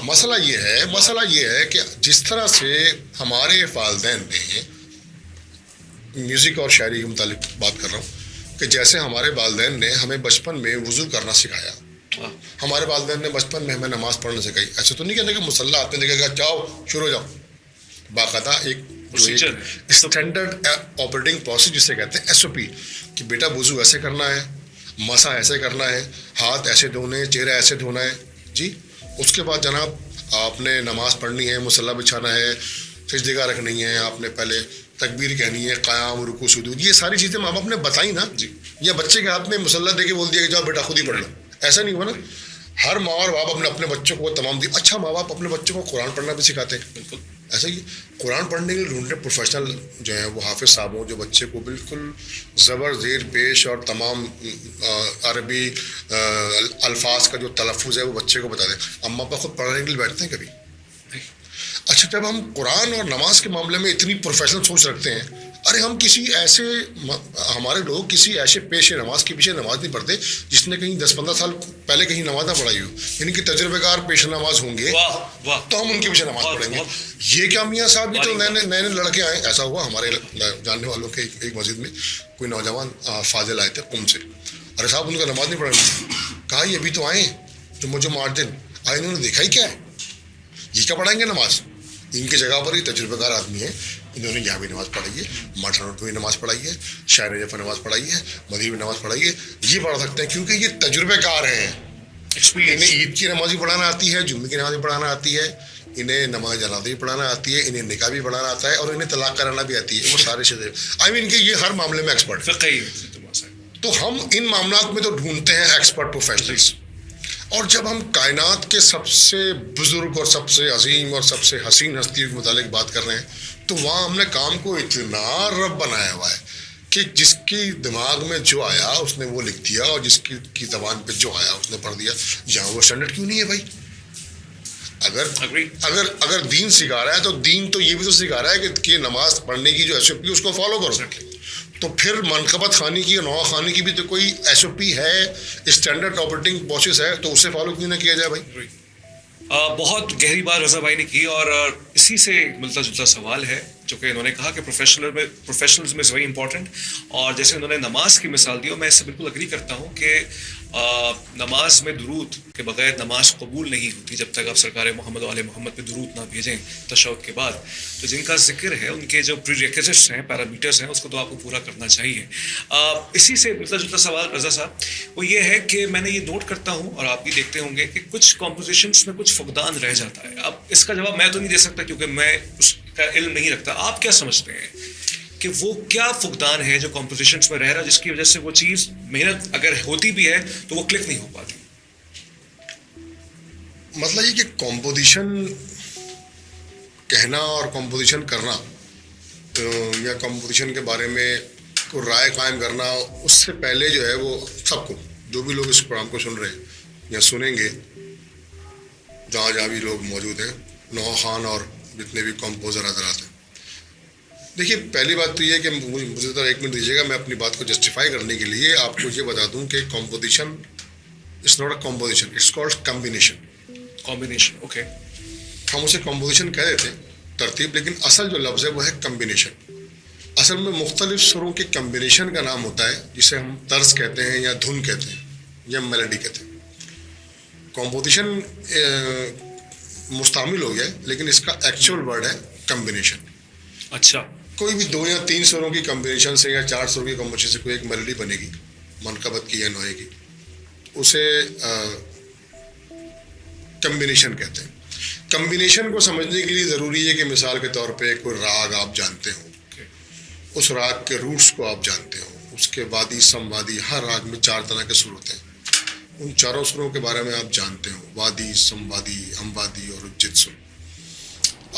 مسئلہ یہ ہے کہ جس طرح سے ہمارے والدین نے میوزک اور شاعری کے متعلق بات کر رہا ہوں کہ جیسے ہمارے والدین نے ہمیں بچپن میں وضو کرنا سکھایا, ہمارے والدین نے بچپن میں ہمیں نماز پڑھنا سکھائی. ایسے تو نہیں کہتے کہ مصلی آپ نے دیکھا جاؤ شروع ہو جاؤ, باقاعدہ ایک اسٹینڈرڈ آپریٹنگ پروسیس جسے کہتے ہیں SOP کہ بیٹا وضو ایسے کرنا ہے, مسا ایسے کرنا ہے, ہاتھ ایسے دھونے, چہرہ ایسے دھونا ہے جی. اس کے بعد جناب آپ نے نماز پڑھنی ہے, مصلی بچھانا ہے, سجدگاہ رکھنی ہے, آپ نے پہلے تکبیر کہنی ہے, قیام رکوع سجود, یہ ساری چیزیں ماں باپ نے بتائی نا جی. یا بچے کے ہاتھ میں مصلی دے کے بول دیا کہ جاؤ بیٹا خود ہی پڑھ لو, ایسا نہیں ہوا نا. ہر ماں اور باپ اپنے بچوں کو تمام دی. اچھا ماں باپ اپنے بچوں کو قرآن پڑھنا بھی سکھاتے ہیں, بالکل ایسا ہی قرآن پڑھنے کے لیے ڈھونڈتے پروفیشنل جو ہیں وہ حافظ صاحب ہوں جو بچے کو بالکل زبر زیر پیش اور تمام عربی الفاظ کا جو تلفظ ہے وہ بچے کو بتا دیں. اماں ابا خود پڑھنے کے لیے بیٹھتے ہیں کبھی؟ اچھا جب ہم قرآن اور نماز کے معاملے میں اتنی پروفیشنل سوچ رکھتے ہیں, ارے ہم کسی ایسے ہمارے لوگ کسی ایسے پیش نماز کے پیچھے نماز نہیں پڑھتے جس نے کہیں 10-15 سال پہلے کہیں نماز نہ پڑھائی ہو, یعنی کہ تجربے کار پیش نماز ہوں گے تو ہم ان کے پیچھے نماز پڑھیں گے. یہ کیا میاں صاحب یہ تو نئے لڑکے آئے. ایسا ہوا ہمارے جاننے والوں کے ایک مسجد میں کوئی نوجوان فاضل آئے تھے قم سے, ارے صاحب ان کا نماز نہیں پڑھیں. کہا یہ ابھی تو آئے جو 8 دن آئے, انہوں نے دیکھا ہی کیا ہے, یہ کیا پڑھائیں گے نماز. ان کی جگہ پر ہی تجربے کار آدمی ہیں, انہوں نے یہاں بھی نماز پڑھائی ہے, ماٹھا روڈ میں بھی نماز پڑھائی ہے, شاعر جفا نماز پڑھائی ہے, مدینہ میں نماز پڑھائی ہے. یہ پڑھ سکتے ہیں کیونکہ یہ تجربے کار ہیں. انہیں عید کی نماز بھی پڑھانا آتی ہے, جمعے کی نماز بھی پڑھانا آتی ہے, انہیں نماز جنازہ بھی پڑھانا آتی ہے, انہیں نکاح بھی پڑھانا آتا ہے, اور انہیں طلاق کرانا بھی آتی ہے. وہ سارے چیزیں کہ یہ ہر معاملے میں ایکسپرٹ ہے. تو ہم ان معاملات میں تو ڈھونڈتے ہیں ایکسپرٹ پروفیشنلس. اور جب ہم کائنات کے سب سے بزرگ اور سب سے عظیم اور سب سے حسین ہستی کے متعلق بات کر رہے ہیں تو وہاں ہم نے کام کو اتنا رب بنایا ہوا ہے کہ جس کی دماغ میں جو آیا اس نے وہ لکھ دیا, اور جس کی زبان پہ جو آیا اس نے پڑھ دیا. یہاں وہ اسٹینڈرڈ کیوں نہیں ہے بھائی؟ اگر دین سکھا رہا ہے تو دین تو یہ بھی تو سکھا رہا ہے کہ نماز پڑھنے کی جو SOP اس کو فالو کرو. تو پھر منقبت خانی کی اور نوا خانی کی بھی تو کوئی SOP ہے, اسٹینڈرڈ آپریٹنگ پروسیس ہے, تو اسے فالو کیوں نہ کیا جائے بھائی؟ بہت گہری بات رضا بھائی نے کی, اور اسی سے ملتا جلتا سوال ہے جو کہ انہوں نے کہا کہ پروفیشنلزم از ویری امپورٹنٹ. اور جیسے انہوں نے نماز کی مثال دی, اور میں اس سے بالکل اگری کرتا ہوں کہ نماز میں درود کے بغیر نماز قبول نہیں ہوتی جب تک آپ سرکار محمد علیہ محمد پہ درود نہ بھیجیں تشہد کے بعد. تو جن کا ذکر ہے ان کے جو پری ریکوزٹس ہیں, پیرامیٹرز ہیں, اس کو تو آپ کو پورا کرنا چاہیے. اسی سے ملتا جلتا سوال رضا صاحب وہ یہ ہے کہ میں نے یہ نوٹ کرتا ہوں, اور آپ بھی دیکھتے ہوں گے کہ کچھ کمپوزیشنس میں کچھ فقدان رہ جاتا ہے. اب اس کا جواب میں تو نہیں دے سکتا کیونکہ میں اس کا علم نہیں رکھتا. آپ کیا سمجھتے ہیں کہ وہ کیا فقدان ہے جو کمپوزیشنس میں رہ رہا ہے جس کی وجہ سے وہ چیز محنت اگر ہوتی بھی ہے تو وہ کلک نہیں ہو پاتی؟ مسئلہ یہ کہ کمپوزیشن کہنا اور کمپوزیشن کرنا یا کمپوزیشن کے بارے میں کوئی رائے قائم کرنا, اس سے پہلے جو ہے وہ سب کو جو بھی لوگ اس پروگرام کو سن رہے ہیں یا سنیں گے, جہاں بھی لوگ موجود ہیں, نوا خان اور جتنے بھی کمپوزر حضرات ہیں, دیکھیے پہلی بات تو یہ ہے کہ مجھے ذرا 1 منٹ دیجیے گا, میں اپنی بات کو جسٹیفائی کرنے کے لیے آپ کو یہ بتا دوں کہ composition it's not a composition, it's called combination. Okay, ہم اسے کمپوزیشن کہہ دیتے ہیں ترتیب, لیکن اصل جو لفظ ہے وہ ہے کمبینیشن. اصل میں مختلف سروں کے کمبینیشن کا نام ہوتا ہے جسے ہم طرز کہتے ہیں یا دھن کہتے ہیں یا میلڈی کہتے ہیں. کمپوزیشن مستعمل ہو گیا لیکن اس کا ایکچوئل ورڈ ہے کمبینیشن. اچھا, کوئی بھی 2 یا 3 سروں کی کمبینیشن سے یا 4 سروں کی کمبینیشن سے کوئی ایک میلوڈی بنے گی منقبت کی یا نوحے کی, اسے کمبینیشن کہتے ہیں. کمبینیشن کو سمجھنے کے لیے ضروری ہے کہ مثال کے طور پہ کوئی راگ آپ جانتے ہوں, اس راگ کے روٹس کو آپ جانتے ہوں, اس کے وادی سموادی, ہر راگ میں 4 طرح کے سر ہوتے ہیں, ان 4 سروں کے بارے میں آپ جانتے ہوں, وادی, سموادی, ہموادی اور اجت سر.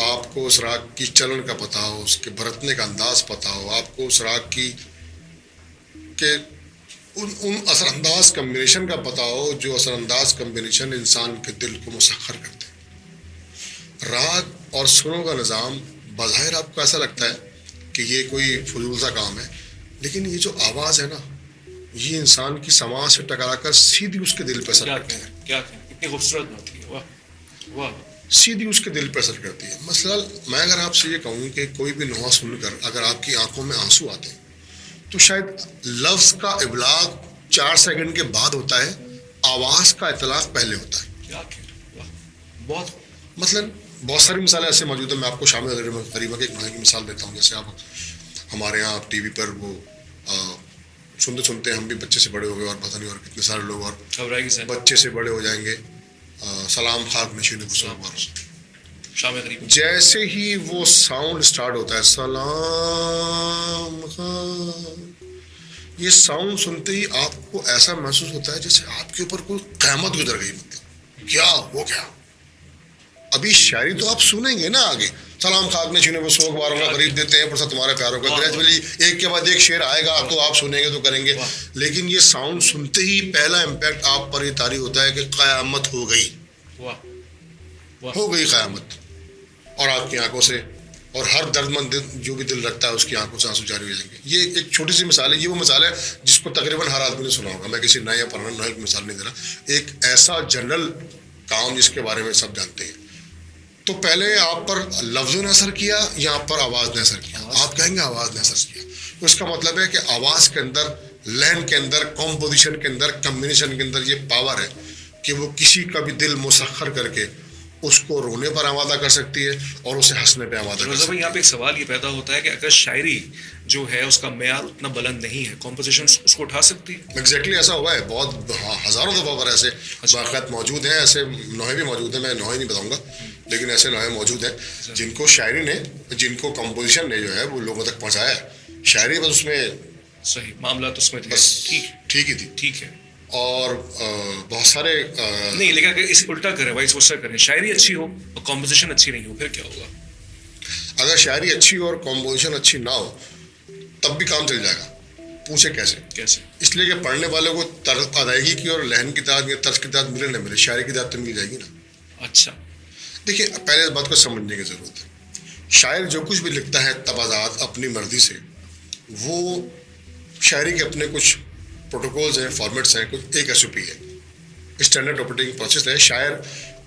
آپ کو اس راگ کی چلن کا پتہ ہو, اس کے برتنے کا انداز پتہ ہو, آپ کو اس راگ کی کہ ان اثر انداز کمبینیشن کا پتہ ہو جو اثر انداز کمبینیشن انسان کے دل کو مسخر کرتے ہیں. راگ اور سروں کا نظام بظاہر آپ کو ایسا لگتا ہے کہ یہ کوئی فضول سا کام ہے, لیکن یہ جو آواز ہے نا, یہ انسان کی سماعت سے ٹکرا کر سیدھی اس کے دل پہ اثر کرتی ہے. کیا کتنی خوبصورت بات ہے, واہ واہ, سیدھی اس کے دل پہ اثر کرتی ہے. مثلا میں اگر آپ سے یہ کہوں کہ کوئی بھی نوحہ سن کر اگر آپ کی آنکھوں میں آنسو آتے ہیں تو شاید لفظ کا ابلاغ 4 سیکنڈ کے بعد ہوتا ہے, آواز کا اطلاق پہلے ہوتا ہے. بہت مثلا بہت ساری مثالیں ایسے موجود ہیں. میں آپ کو شامل قریبا کے ایک نوحے کی مثال دیتا ہوں. جیسے آپ ہمارے یہاں ٹی وی پر وہ سنتے سنتے ہم بھی بچے سے بڑے ہو گئے, اور پتہ نہیں اور کتنے سارے لوگ اور بچے سے بڑے ہو جائیں گے, سلام خاک نشین بسوار, جیسے ہی وہ ساؤنڈ سٹارٹ ہوتا ہے سلام خاک, یہ ساؤنڈ سنتے ہی آپ کو ایسا محسوس ہوتا ہے جیسے آپ کے اوپر کوئی قیامت گزر گئی. مطلب کیا ہو گیا. ابھی شاعری تو آپ سنیں گے نا آگے, سلام خاک نشین وہ 100 بار ہونا خرید دیتے ہیں پر تمہارے پیاروں کا, گریجولی ایک کے بعد ایک شعر آئے گا تو آپ سنیں گے تو کریں گے. لیکن یہ ساؤنڈ سنتے ہی پہلا امپیکٹ آپ پر یہ طاری ہوتا ہے کہ قیامت ہو گئی, ہو گئی قیامت, اور آپ کی آنکھوں سے اور ہر درد مند جو بھی دل رکھتا ہے اس کی آنکھوں سے آنسو جاری ہو جائیں گے. یہ ایک چھوٹی سی مثال ہے. یہ وہ مثال ہے جس کو تقریباً ہر آدمی نے سنا ہوگا. میں کسی نئے یا پرانے نوحے کی مثال نہیں دے رہا, ایک ایسا جنرل کام جس کے بارے میں سب جانتے ہیں. تو پہلے آپ پر لفظوں نے اثر کیا یا آپ پر آواز نے اثر کیا؟ آپ کہیں گے آواز نے اثر کیا. تو اس کا مطلب ہے کہ آواز کے اندر, لہن کے اندر, کمپوزیشن کے اندر, کمبینیشن کے اندر یہ پاور ہے کہ وہ کسی کا بھی دل مسخر کر کے اس کو رونے پر آمادہ کر سکتی ہے اور اسے ہنسنے پہ آمادہ کر سکتی ہے. یہاں پہ ایک سوال یہ پیدا ہوتا ہے کہ اگر شاعری جو ہے اس کا معیار اتنا بلند نہیں ہے, کمپوزیشن اس کو اٹھا سکتی ہے؟ ایگزیکٹلی ایسا ہوا ہے. بہت ہزاروں دفعہ پر ایسے واقعات موجود ہیں, ایسے نوحے بھی موجود ہیں. میں نوحے نہیں بتاؤں گا, لیکن ایسے نوحے موجود ہیں جن کو شاعری نے, جن کو کمپوزیشن نے جو ہے وہ لوگوں تک پہنچایا ہے. شاعری بس اس میں صحیح معاملات اس میں تھے, ٹھیک ہی تھی, ٹھیک ہے. اور بہت سارے نہیں, لیکن اگر اس الٹا کریں, وائس ورسا کریں, شاعری اچھی ہو اور کمپوزیشن اچھی نہیں ہو, پھر کیا ہوگا؟ اگر شاعری اچھی ہو اور کمپوزیشن اچھی نہ ہو تب بھی کام چل جائے گا. پوچھے کیسے؟ اس لیے کہ پڑھنے والے کو ادائیگی کی اور لہن کی تعداد یا طرز کی تعداد ملے نہ ملے, شاعری کی تعداد تو مل جائے گی نا. اچھا, دیکھیے پہلے اس بات کو سمجھنے کی ضرورت ہے. شاعر جو کچھ بھی لکھتا ہے تبادات اپنی مرضی سے, وہ شاعری کے اپنے کچھ پروٹوکولز ہیں, فارمیٹس ہیں, کچھ ایک SOP ہے, اسٹینڈرڈ آپریٹنگ پروسیس ہے. شاعر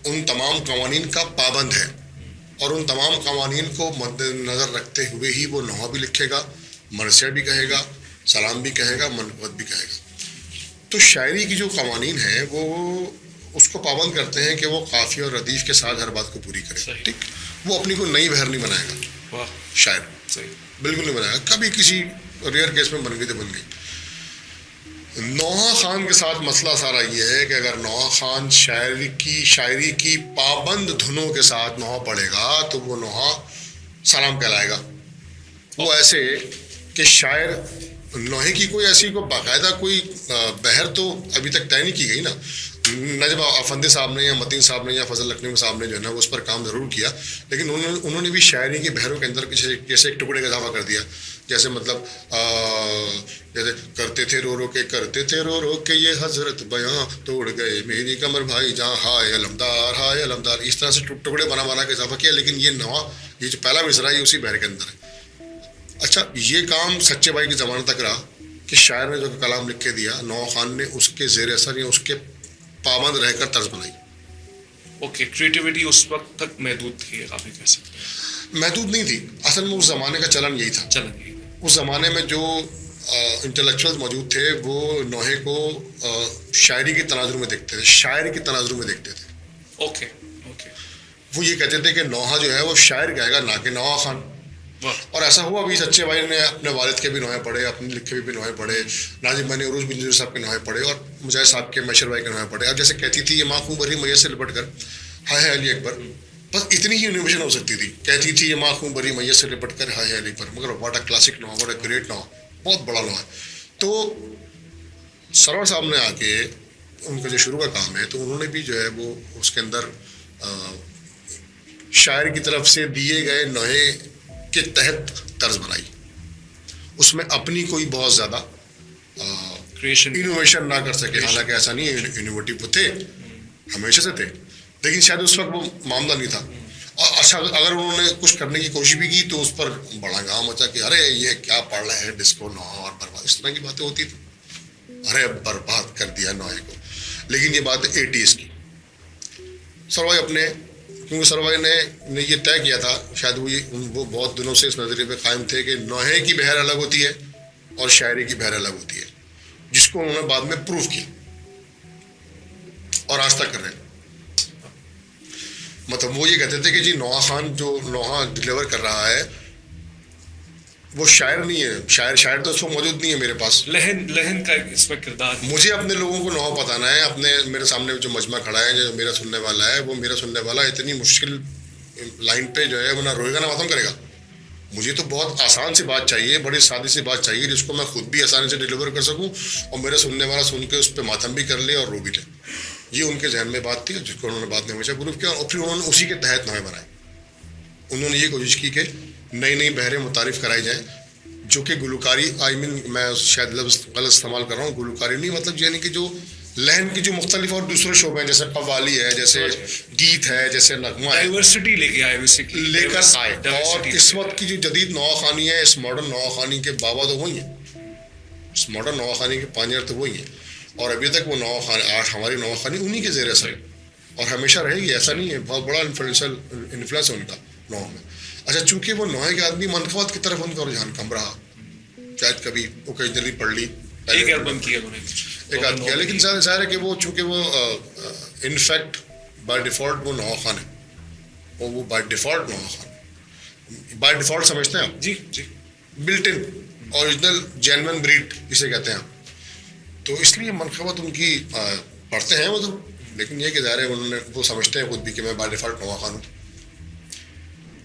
ان تمام قوانین کا پابند ہے اور ان تمام قوانین کو مد نظر رکھتے ہوئے ہی وہ نوحہ بھی لکھے گا, مرثیہ بھی کہے گا, سلام بھی کہے گا, منقبت بھی کہے گا. تو شاعری کی جو قوانین ہیں وہ اس کو پابند کرتے ہیں کہ وہ قافیہ اور ردیف کے ساتھ ہر بات کو پوری کرے. ٹھیک, وہ اپنی کو نئی بہر نہیں بنائے گا. شاعر بالکل نہیں بنائے گا. کبھی کسی ریئر کیس میں بن گئی تو بن گئی. نوحہ خان کے ساتھ مسئلہ سارا یہ ہے کہ اگر نوحہ خان شاعری کی پابند دھنوں کے ساتھ نوحہ پڑھے گا تو وہ نوحہ سلام کہلائے گا. وہ ایسے کہ شاعر نوحے کی کوئی ایسی کوئی باقاعدہ کوئی بہر تو ابھی تک طے نہیں کی گئی نا. نجم افندی صاحب نے یا متین صاحب نے یا فضل لکھنوی صاحب نے جو ہے نا وہ اس پر کام ضرور کیا, لیکن انہوں نے بھی شاعری کی بہروں کے اندر جیسے ایک ٹکڑے کا اضافہ کر دیا. جیسے مطلب جیسے کرتے تھے رو رو کے یہ حضرت بیاں توڑ گئے میری کمر بھائی جہاں ہائے علمدار, اس طرح سے ٹکڑے بنا کے اضافہ کیا. لیکن یہ نوحہ, یہ جو پہلا مصرع ہے یہ اسی بہر کے اندر ہے. اچھا, یہ کام سچے بھائی کی زمانہ تک رہا کہ شاعر نے جو کلام لکھ کے دیا, نوحہ خان نے اس کے زیر اثر یا اس کے پابند رہ کر طرز بنائی. اوکے, کریٹیوٹی اس وقت تک محدود تھی, کافی کہہ سکتے ہیں. محدود نہیں تھی, اصل میں اس زمانے کا چلن یہی تھا. اس زمانے میں جو انٹلیکچوئل موجود تھے وہ نوحے کو شاعری کے تناظر میں دیکھتے تھے, شاعر کے تناظر میں دیکھتے تھے. اوکے, وہ یہ کہتے تھے کہ نوحہ جو ہے وہ شاعر کہے گا, نہ کہ نوحہ خان. اور ایسا ہوا بھی سچے بھائی نے اپنے والد کے بھی نوحے پڑھے, اپنے لکھے بھی نوحے پڑھے, ناظم میں نے عروج بن صاحب کے نوحے پڑھے, اور مجاہد صاحب کے مشر بھائی کے نوحے پڑھے. اب جیسے کہتی تھی یہ ماں خوں بھری میت سے لپٹ کر ہائے علی اکبر, بس اتنی ہی انوویشن ہو سکتی تھی. کہتی تھی یہ ماں خوں بھری میت سے لپٹ کر ہائے علی اکبر, مگر واٹ اے کلاسک نوحہ, واٹ اے گریٹ نوحہ, بہت بڑا نوحہ. تو سرور صاحب نے آ کے ان کا جو شروع کا کام ہے تو انہوں نے بھی جو ہے وہ اس کے اندر شاعر کی طرف سے دیے گئے نوحے کے تحت طرز بنائی. اس میں اپنی کوئی بہت زیادہ انوویشن نہ کر سکے, حالانکہ ایسا نہیں ہے, انوویٹو وہ تھے, ہمیشہ سے تھے, لیکن شاید اس وقت وہ معاملہ نہیں تھا. اور اچھا اگر انہوں نے کچھ کرنے کی کوشش بھی کی تو اس پر بڑا گام مچا کہ ارے یہ کیا پڑھ رہے ہیں ڈسکو نوحہ اور برباد, اس طرح کی باتیں ہوتی تھیں. ارے برباد کر دیا نوحے کو. لیکن یہ بات ہے 80s کی. سروائی اپنے, کیونکہ سروائی نے یہ طے کیا تھا, شاید وہ بہت دنوں سے اس نظریے پہ قائم تھے کہ نوحے کی بہر الگ ہوتی ہے اور شاعری کی بہر الگ ہوتی ہے, جس کو انہوں نے بعد میں پروف کیا اور آج تک کر رہے ہیں. مطلب وہ یہ کہتے تھے کہ جی نوحہ خان جو نوحہ ڈلیور کر رہا ہے وہ شاعر نہیں ہے, شاعر تو اس کو موجود نہیں ہے میرے پاس, لہن کا اس میں کردار. مجھے اپنے لوگوں کو نوحہ بتانا ہے. اپنے میرے سامنے جو مجمع کھڑا ہے جو میرا سننے والا ہے, وہ میرا سننے والا اتنی مشکل لائن پہ جو ہے وہ نہ روئے گا نہ ختم کرے گا. مجھے تو بہت آسان سی بات چاہیے, بڑی سادی سی بات چاہیے جس کو میں خود بھی آسانی سے ڈلیور کر سکوں اور میرا سننے والا سن کے اس پہ ماتم بھی کر لے اور رو بھی لے. یہ ان کے ذہن میں بات تھی جس کو انہوں نے بعد میں ہمیشہ پروف کیا, اور پھر انہوں نے اسی کے تحت نوحے بنائے. انہوں نے یہ کوشش کی کہ نئی نئی بحریں متعارف کرائی جائیں, جو کہ گلوکاری, میں شاید لفظ غلط استعمال کر رہا ہوں, گلوکاری نہیں, مطلب یعنی کہ جو لہن کی جو مختلف اور دوسرے شعبے ہیں, جیسے قوالی ہے, جیسے گیت ہے, جیسے نغمہ ہے, ڈائیورسٹی لے کر آئے. اور اس وقت کی جو جدید نوحہ خوانی ہے, اس ماڈرن نوحہ خوانی کے بابا تو وہی ہیں, اس ماڈرن نوحہ خوانی کے پانیئر تو وہی ہیں, اور ابھی تک وہ نوحہ خوانی, ہماری نوحہ خوانی انہی کے زیر اثر ہے اور ہمیشہ رہے گی. ایسا نہیں ہے, بہت بڑا انفلوئنس ہے ان کا نوحہ میں. اچھا, چونکہ وہ نوحے کے آدمی منقبت کی طرف ان کا رجحان کم رہا, شاید کبھی اوکیجنلی پڑھ لی, ایک البم کیا انہوں نے, ایک آدھ کیا, لیکن ظاہر ہے کہ وہ چونکہ وہ انفیکٹ بائی ڈیفالٹ وہ نوحہ خوان ہے, اور وہ بائی ڈیفالٹ نوحہ خوان, بائی ڈیفالٹ سمجھتے ہیں آپ, جی جی, built in original genuine breed اسے کہتے ہیں. تو اس لیے منقبت ان کی پڑھتے ہیں وہ تو, لیکن یہ کہ ظاہر ہے انہوں نے وہ سمجھتے ہیں خود بھی کہ میں بائی ڈیفالٹ نوحہ خوان ہوں.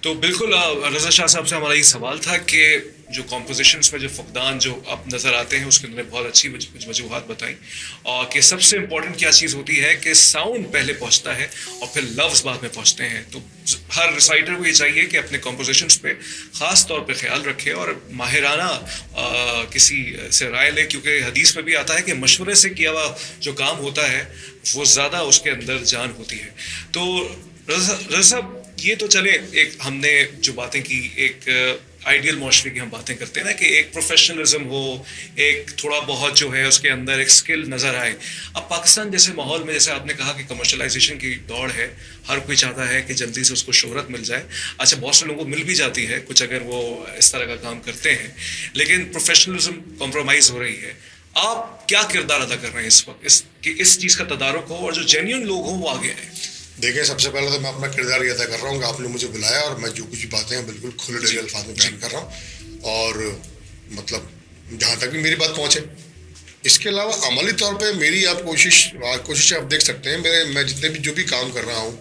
تو بالکل رضا شاہ صاحب سے ہمارا یہ سوال تھا کہ جو کمپوزیشنس میں جو فقدان جو اب نظر آتے ہیں اس کے اندر بہت اچھی وجوہات بتائیں, اور کہ سب سے امپورٹنٹ کیا چیز ہوتی ہے کہ ساؤنڈ پہلے پہنچتا ہے اور پھر لفظ بعد میں پہنچتے ہیں. تو ہر رسائٹر کو یہ چاہیے کہ اپنے کمپوزیشنس پہ خاص طور پہ خیال رکھے اور ماہرانہ کسی سے رائے لے, کیونکہ حدیث میں بھی آتا ہے کہ مشورے سے کیا ہوا جو کام ہوتا ہے وہ زیادہ اس کے اندر جان ہوتی ہے. تو رضا صاحب, یہ تو چلے ایک ہم نے جو باتیں کی, ایک آئیڈیل معاشرے کی ہم باتیں کرتے ہیں نا کہ ایک پروفیشنلزم ہو, ایک تھوڑا بہت جو ہے اس کے اندر ایک اسکل نظر آئے. اب پاکستان جیسے ماحول میں, جیسے آپ نے کہا کہ کمرشلائزیشن کی دوڑ ہے, ہر کوئی چاہتا ہے کہ جلدی سے اس کو شہرت مل جائے. اچھا, بہت سے لوگوں کو مل بھی جاتی ہے کچھ اگر وہ اس طرح کا کام کرتے ہیں, لیکن پروفیشنلزم کمپرومائز ہو رہی ہے. آپ کیا کردار ادا کر رہے ہیں اس وقت کہ اس چیز کا تدارک ہو اور جو جینیون لوگ ہوں وہ آگے آئیں؟ دیکھیں, سب سے پہلے تو میں اپنا کردار یہ ادا کر رہا ہوں کہ آپ نے مجھے بلایا اور میں جو کچھ بھی باتیں ہیں بالکل کھلے ڈلے الفاظ میں بیان کر رہا ہوں, اور مطلب جہاں تک بھی میری بات پہنچے. اس کے علاوہ عملی طور پہ میری آپ کوششیں آپ دیکھ سکتے ہیں. میں جتنے بھی جو بھی کام کر رہا ہوں,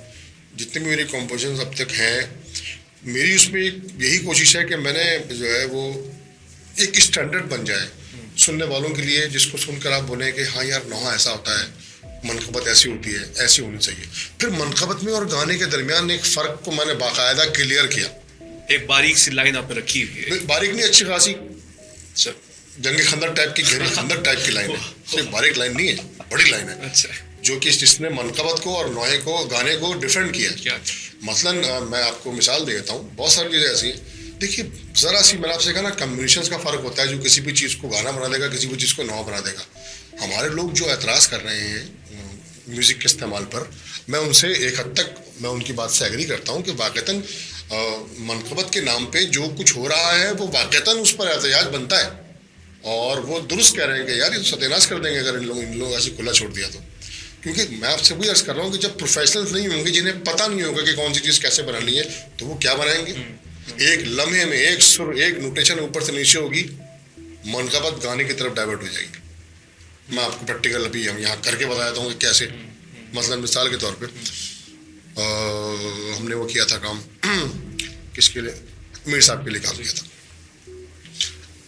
جتنے بھی میری کمپوزیشنز اب تک ہیں, میری اس میں یہی کوشش ہے کہ میں نے جو ہے وہ ایک اسٹینڈرڈ بن جائے سننے والوں کے لیے, جس کو سن کر آپ بولیں کہ ہاں یار نوحہ ایسا ہوتا ہے, منقبت ایسی ہوتی ہے, ایسی ہونی چاہیے. پھر منقبت میں اور گانے کے درمیان ایک فرق کو میں نے باقاعدہ کلیئر کیا. ایک باریک سی لائن آپ نے رکھی ہوئی ہے, باریک نہیں, اچھی خاصی جنگ خندق ٹائپ کی, گہری خندق ٹائپ کی لائن ہے. صرف باریک لائن نہیں ہے, بڑی لائن ہے. اچھا, جو کہ جس نے منقبت کو اور نوحے کو, گانے کو ڈیفرنٹ کیا. مثلاً میں آپ کو مثال دے دیتا ہوں, بہت ساری چیزیں ایسی ہیں. دیکھیے ذرا سی میں نے آپ سے کہا نا, کمبینیشنس کا فرق ہوتا ہے, جو کسی بھی چیز کو گانا بنا دے گا, کسی بھی چیز کو نوحہ بنا دے گا. ہمارے لوگ جو اعتراض کر رہے ہیں میوزک کے استعمال پر, میں ان سے ایک حد تک میں ان کی بات سے ایگری کرتا ہوں کہ واقعتاً منقبت کے نام پہ جو کچھ ہو رہا ہے وہ واقعتاً اس پر احتجاج بنتا ہے, اور وہ درست کہہ رہے ہیں کہ یار یہ ستیہ ناش کر دیں گے اگر ان لوگ ایسے کھلا چھوڑ دیا تو. کیونکہ میں آپ سے وہی عرض کر رہا ہوں کہ جب پروفیشنلز نہیں ہوں گے, جنہیں پتہ نہیں ہوگا کہ کون سی چیز کیسے بنانی ہے, تو وہ کیا بنائیں گے. ایک لمحے میں ایک سر ایک نوٹیشن اوپر سے نیچے ہوگی, منقبت گانے کی طرف ڈائیورٹ ہو جائے گی. میں آپ کو پریکٹیکل ابھی یہاں کر کے بتاتا ہوں کہ کیسے. مثلا مثال کے طور پہ ہم نے وہ کیا تھا کام کس کے لیے, میر صاحب کے لیے کام کیا تھا.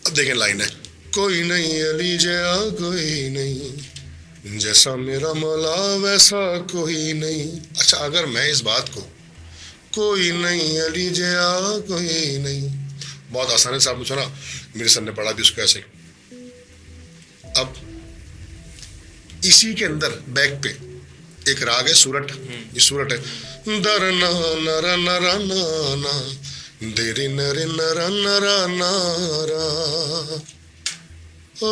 اب دیکھیں لائن ہے, کوئی نہیں علی جیا کوئی نہیں, جیسا میرا مولا ویسا کوئی نہیں. اچھا اگر میں اس بات کو کوئی نہیں علی جیا کوئی نہیں, بہت آسانی سے آپ نے سنا, میرے سر نے پڑھا بھی اس کو ایسے. اب اسی کے اندر بیک پہ ایک راگ ہے سورٹ, یہ سورٹ ہے در نا نر نر نا دیر نر نر نر نارا او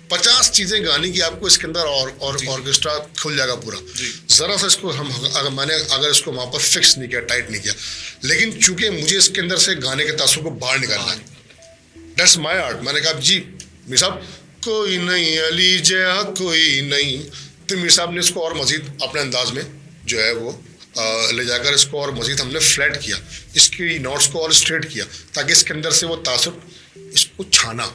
50 چیزیں گانے کی آپ کو اس کے اندر اور آرکیسٹرا کھل جائے گا پورا. ذرا سا اس کو ہم اگر اس کو وہاں پر فکس نہیں کیا, ٹائٹ نہیں کیا, لیکن چونکہ مجھے اس کے اندر سے گانے کے تاثر کو باہر نکالنا ہے, دیٹس مائی آرٹ. میں نے کہا جی میر صاحب کوئی نہیں علی جیا کوئی نہیں, تو میر صاحب نے اس کو اور مزید اپنے انداز میں جو ہے وہ لے جا کر اس کو اور مزید ہم نے فلیٹ کیا, اس کی نوٹس کو اور اسٹریٹ کیا تاکہ اس کے اندر سے وہ تاثر اس کو چھانا.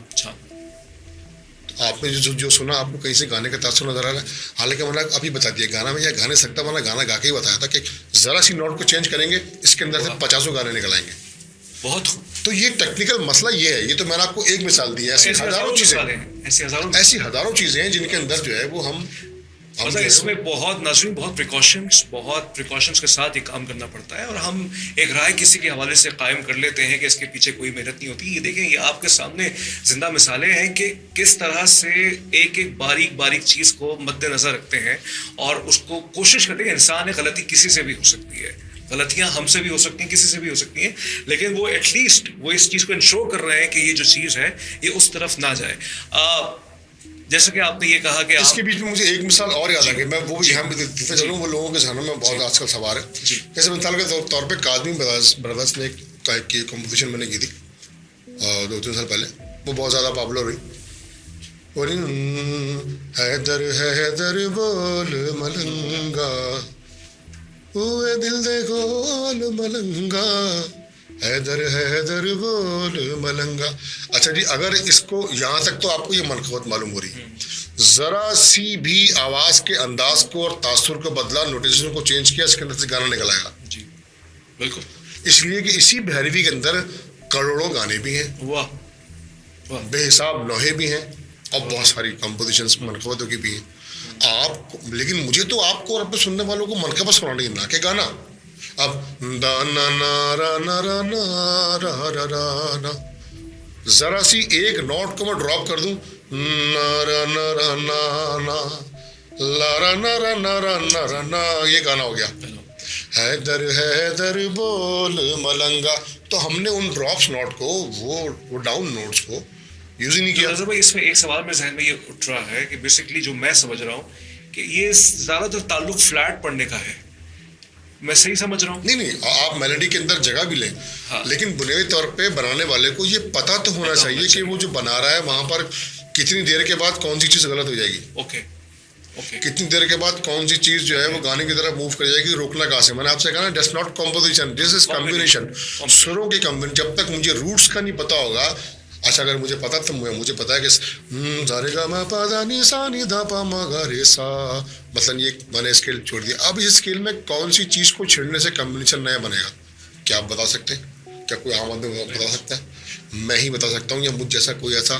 آپ نے جو سنا آپ کو کہیں سے گانے کا تاثر نظر آ رہا ہے, حالانکہ میں نے ابھی بتا دیا گانا میں یا گانے سکتا ورنہ گانا گا کے ہی بتایا تھا کہ ذرا سی نوٹ کو چینج کریں گے اس کے اندر سے 50 گانے نکل آئیں گے. بہت. تو یہ ٹیکنیکل مسئلہ یہ ہے. یہ تو میں نے آپ کو ایک مثال دی ہے, ایسی ہزاروں چیزیں ہیں جن کے اندر جو ہے وہ ہم اس میں بہت ناظرین بہت پریکاشنس کے ساتھ یہ کام کرنا پڑتا ہے, اور ہم ایک رائے کسی کے حوالے سے قائم کر لیتے ہیں کہ اس کے پیچھے کوئی محنت نہیں ہوتی. یہ دیکھیں یہ آپ کے سامنے زندہ مثالیں ہیں کہ کس طرح سے ایک ایک باریک چیز کو مد نظر رکھتے ہیں اور اس کو کوشش کرتے ہیں. انسان ہے, غلطی کسی سے بھی ہو سکتی ہے, غلطیاں ہم سے بھی ہو سکتی ہیں, کسی سے بھی ہو سکتی ہیں, لیکن وہ ایٹ لیسٹ وہ اس چیز کو انشور کر رہے ہیں کہ یہ جو چیز ہے یہ اس طرف نہ جائے. جیسا کہ آپ نے یہ کہا کہ اس کے بیچ میں مجھے ایک مثال اور یاد آ گئی, میں وہ یہاں پہ دیتے چلوں, وہ لوگوں کے ذہنوں میں بہت آج کل سوار ہے. جیسے مثال کے طور پہ کاظمی برادرز نے ایک کمپٹیشن میں نے کی تھی 2-3 سال پہلے, وہ بہت زیادہ پاپولر ہوئی. حیدر حیدر بول ملنگا ہوئے دل دے گول ملنگا, حیدر حیدر بول ملنگا. اچھا جی, اگر اس کو یہاں تک تو آپ کو یہ منقبت معلوم ہو رہی ہے, ذرا سی بھی آواز کے انداز کو اور تاثر کو بدلا, نوٹیشن کو چینج کیا, اس کے اندر سے گانا نکل آئے گا. جی بالکل, اس لیے کہ اسی بھیروی کے اندر کروڑوں گانے بھی ہیں, بے حساب لوہے بھی ہیں, اور بہت ساری کمپوزیشنس منقبتوں کی بھی ہیں. آپ لیکن مجھے تو آپ کو اور اپنے سننے والوں کو منقبت سنانے نہ کہ گانا. اب دا نا نا را نا را نا را را را نا, ذرا سی ایک نوٹ کو میں ڈراپ کر دوں, نا را نا را نا نا لا را نا را نا را نا را نا, یہ گانا ہو گیا. حیدر حیدر بول ملنگا, تو ہم نے ان ڈراپس نوٹ کو وہ ڈاؤن نوٹس کو یوز ہی نہیں کیا. بھائی اس میں ایک سوال میرے ذہن میں یہ اٹھ رہا ہے کہ بیسکلی جو میں سمجھ رہا ہوں کہ یہ زیادہ تر تعلق فلیٹ پڑھنے کا ہے, میں صحیح سمجھ رہا ہوں؟ نہیں, آپ میلڈی کے اندر جگہ بھی لیں, لیکن بنیادی طور پہ بنانے والے کو یہ پتہ تو ہونا چاہیے کہ وہ جو بنا رہا ہے وہاں پر کتنی دیر کے بعد کون سی چیز غلط ہو جائے گی, کتنی دیر کے بعد کون سی چیز جو ہے وہ گانے کی طرف موو کر جائے گی, روکنا کہاں سے. میں نے آپ سے کہا نا, this not composition, this is combination, سروں کی کمبینیشن. جب تک مجھے روٹس کا نہیں پتا ہوگا, اچھا اگر مجھے پتا تو مجھے پتا ہے کہ زارے گا ما پا دا نی سا نی دا پا ما گا رے سا, مثلاً یہ میں نے اسکیل چھوڑ دیا. اب اس اسکیل میں کون سی چیز کو چھیڑنے سے کمبینیشن نیا بنے گا, کیا آپ بتا سکتے ہیں؟ کیا کوئی عام آدمی بتا سکتا ہے؟ میں ہی بتا سکتا ہوں, یا مجھ جیسا کوئی ایسا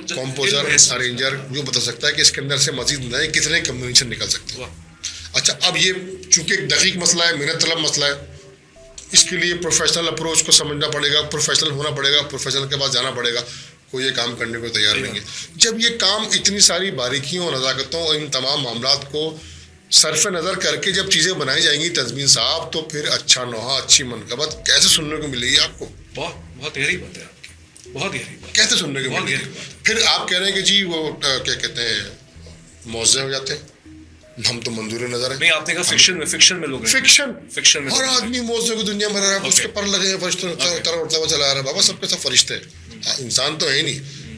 کمپوزر ارینجر جو بتا سکتا ہے کہ اس کے اندر سے مزید نئے کتنے کمبینیشن نکل سکتے ہیں. اچھا, اب یہ چونکہ ایک دقیق مسئلہ ہے, محنت طلب مسئلہ ہے, اس کے لیے پروفیشنل اپروچ کو سمجھنا پڑے گا, پروفیشنل ہونا پڑے گا, پروفیشنل کے پاس جانا پڑے گا. کوئی یہ کام کرنے کو تیار نہیں ہے. جب یہ کام اتنی ساری باریکیوں اور نزاکتوں اور ان تمام معاملات کو صرف نظر کر کے جب چیزیں بنائی جائیں گی تزمین صاحب, تو پھر اچھا نوحہ, اچھی منقبت کیسے سننے کو ملے گی آپ کو؟ بہت گہری بات ہے آپ کی, بہت گہری بات, کیسے سننے کو ملے گی؟ پھر آپ کہہ رہے ہیں کہ جی وہ کیا کہتے ہیں موزے ہو جاتے ہیں, ہم تو منظور نظر ہیں. نہیں, آپ نے کہا فکشن میں لوگ فکشن ہر آدمی موزے کی دنیا میں رہ رہا ہے, اس کے پر لگے ہیں فرشتوں طرح اڑتا ہوا چلا رہا ہے. بابا سب کے سب فرشتے ہیں, انسان تو ہے ہی نہیں.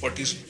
40s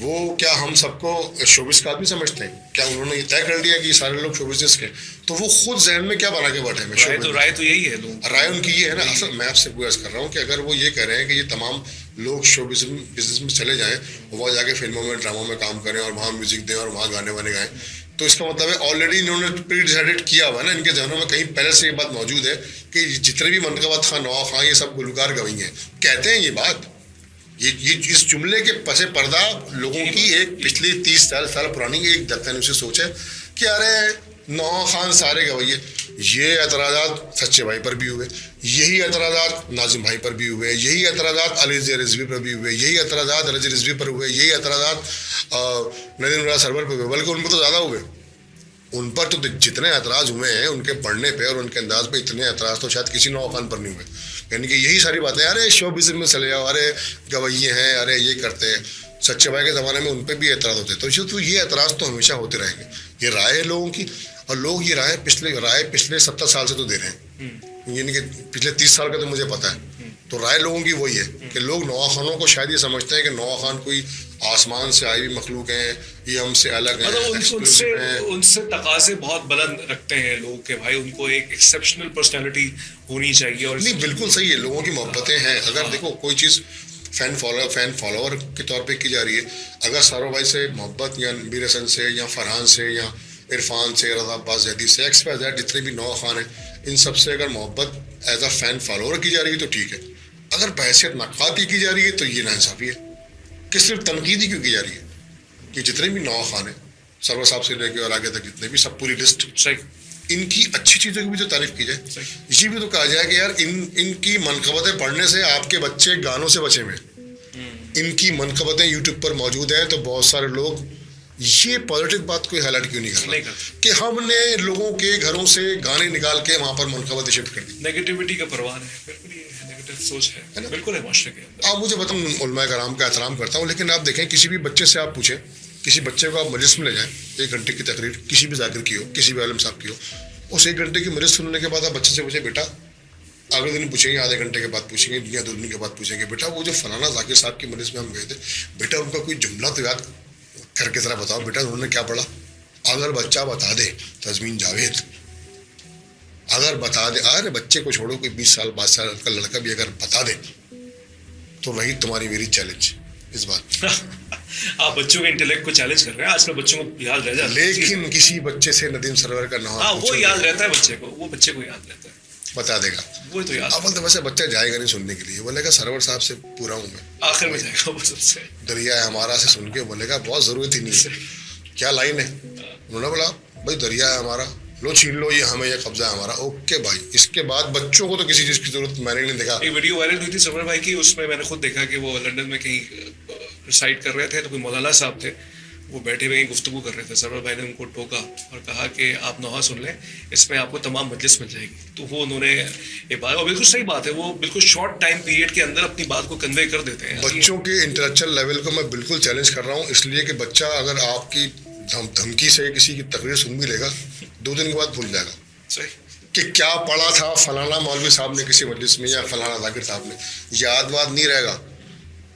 وہ کیا ہم سب کو شوبز کا آدمی سمجھتے ہیں؟ کیا انہوں نے یہ طے کر لیا کہ یہ سارے لوگ شوبز کے؟ تو وہ خود ذہن میں کیا بنا کے بیٹھے ہیں؟ رائے تو یہی ہے لوگ، رائے ان کی یہ ہے نا. اصل میں آپ سے عرض کر رہا ہوں کہ اگر وہ یہ کہہ رہے ہیں کہ یہ تمام لوگ شو بزنس میں چلے جائیں، وہاں جا کے فلموں میں ڈراموں میں کام کریں اور وہاں میوزک دیں اور وہاں گانے وانے گائیں، تو اس کا مطلب ہے آلریڈی انہوں نے پری ڈیسائڈیڈ کیا ہوا ہے نا، ان کے ذہنوں میں کہیں پہلے سے یہ بات موجود ہے کہ جتنے بھی منقبت خان، نوا خان، یہ سب گلوکار گوئی ہیں، کہتے ہیں یہ بات. یہ اس جملے کے پس پردہ لوگوں کی ایک پچھلی 30 سال پرانی ایک دفتر سوچ ہے کہ ارے نوا خان سارے گویے. یہ اعتراضات سچے بھائی پر بھی ہوئے، یہی اعتراضات ناظم بھائی پر بھی ہوئے، یہی اعتراضات علی رضوی پر بھی ہوئے، یہی اعتراضات رضی رضوی پر ہوئے، یہی اعتراضات ندیم راز سرور پر ہوئے، بلکہ ان پر تو زیادہ ہوئے. ان پر تو جتنے اعتراض ہوئے ہیں ان کے پڑھنے پہ اور ان کے انداز پہ، اتنے اعتراض تو شاید کسی نوا خان پر نہیں ہوئے. یعنی کہ یہی ساری باتیں، ارے شو بزنس میں چلے جاؤ، ارے گویے ہیں، ارے یہ کرتے ہیں. سچے بھائی کے زمانے میں ان پہ بھی اعتراض ہوتے، تو یہ اعتراض تو ہمیشہ ہوتے رہیں گے. یہ رائے ہے لوگوں کی، اور لوگ یہ رائے پچھلے 70 سال سے تو دے رہے ہیں، یعنی کہ پچھلے 30 سال کا تو مجھے پتہ ہے. تو رائے لوگوں کی وہی ہے کہ لوگ نوا خانوں کو شاید یہ سمجھتے ہیں کہ نوا خان کوئی آسمان سے آئی ہوئی مخلوق ہیں، یہ ہم سے الگ ہیں، ان سے تقاضے بہت بلند رکھتے ہیں لوگ کہ بھائی ان کو ایک ایکسیپشنل پرسنالٹی ہونی چاہیے. اور نہیں، بالکل صحیح ہے، لوگوں کی محبتیں ہیں. اگر دیکھو کوئی چیز فین فالوور کے طور پہ کی جا رہی ہے، اگر سارو بھائی سے محبت یا میر حسن سے یا فرحان سے یا عرفان سے، رضا عباس زیدی سے، جتنے بھی نوا خان ہیں، ان سب سے اگر محبت ایز اے فین فالوور کی جا رہی ہے تو ٹھیک ہے. اگر بحیثیت نقادی کی جا رہی ہے تو یہ ناانصافی ہے کہ صرف تنقیدی کیوں کی جا رہی ہے. کہ جتنے بھی نوا خان ہیں، سرور صاحب سے لے کے اور آگے تک جتنے بھی، سب پوری لسٹ، ان کی اچھی چیزوں کی بھی تو تعریف کی جائے. یہ بھی تو کہا جائے کہ یار ان کی منقبتیں پڑھنے سے آپ کے بچے گانوں سے بچے ہوئے. ان کی منقبتیں یوٹیوب پر موجود ہیں، تو بہت سارے لوگ یہ پازیٹیو بات کوئی ہائی لائٹ کیوں نہیں کر رہا کہ ہم نے لوگوں کے گھروں سے گانے نکال کے وہاں پر منقبتیں شفٹ کر دی. نیگیٹیوٹی کا پروان ہے، بالکل سوچ ہے، بالکل ہے معاشرے کے اندر. آپ مجھے بتاؤں، علماء کرام کا احترام کرتا ہوں، لیکن آپ دیکھیں کسی بھی بچے سے آپ پوچھیں، کسی بچے کو آپ مجلس میں لے جائیں، 1 گھنٹے کی تقریر کسی بھی ذاکر کی ہو، کسی بھی عالم صاحب کی ہو، اس 1 گھنٹے کی مجلس سننے کے بعد آپ بچے سے پوچھیں بیٹا، اگلے دن پوچھیں گے، آدھے گھنٹے کے بعد پوچھیں گے یا 2 دن کے بعد پوچھیں گے، بیٹا وہ جو فلانا ذاکر صاحب کی مجلس میں ہم گئے تھے، بیٹا ان کا کوئی جملہ تو یاد کر کے ذرا بتاؤ بیٹا انہوں نے کیا پڑھا. اگر بچہ بتا دے، تزمین جاوید اگر بتا دے، ارے بچے کو چھوڑو، کوئی 20 سال 22 سال کا لڑکا بھی اگر بتا دے تو وہی تمہاری میری چیلنج اس بات. آپ بچوں کے انٹلیکٹ کو چیلنج کر رہے ہیں. آج کل بچوں کو یاد رہ جاتا ہے، لیکن کسی بچے سے ندیم سرور کا نام وہ یاد رہتا ہے بچے کو، وہ بچے کو یاد رہتا ہے، بتا دے گا. وہ تو یاد. اول تو ویسے بچہ جائے گا نہیں سننے کے لیے، بولے گا سرور صاحب سے پورا ہوں میں، آخر میں جائے گا وہ سب سے. دریا ہمارا سے سن کے بولے گا بہت ضرورت ہی نہیں ہے. کیا لائن ہے؟ انہوں نے بولا بھائی دریا ہے ہمارا، لو چھین لو، یہ ہمیں، یہ قبضہ ہے ہمارا. اوکے بھائی. اس کے بعد بچوں کو تو کسی چیز کی ضرورت میں نے نہیں دیکھا. ایک ویڈیو وائرل ہوئی تھی سرور بھائی کی، اس میں میں نے خود دیکھا کہ وہ لندن میں کہیں ریسائٹ کر رہے تھے، تو کوئی مولانا صاحب تھے، وہ بیٹھے ہوئے گفتگو کر رہے تھے. سرور بھائی نے ان کو ٹوکا اور کہا کہ آپ نوحہ سن لیں، اس میں آپ کو تمام مجلس مل جائے گی. تو وہ انہوں نے یہ بات، اور بالکل صحیح بات ہے، وہ بالکل شارٹ ٹائم پیریڈ کے اندر اپنی بات کو کنوے کر دیتے ہیں. بچوں کے انٹلیکچوئل لیول کو میں بالکل چیلنج کر رہا ہوں، اس لیے کہ بچہ اگر آپ کی دھمکی سے کسی کی تقریر سن بھی لے گا، 2 دن کے بعد بھول جائے گا کہ کیا پڑھا تھا فلانا مولوی صاحب نے کسی مجلس میں یا فلانا ذاکر صاحب نے. یاد واد نہیں رہے گا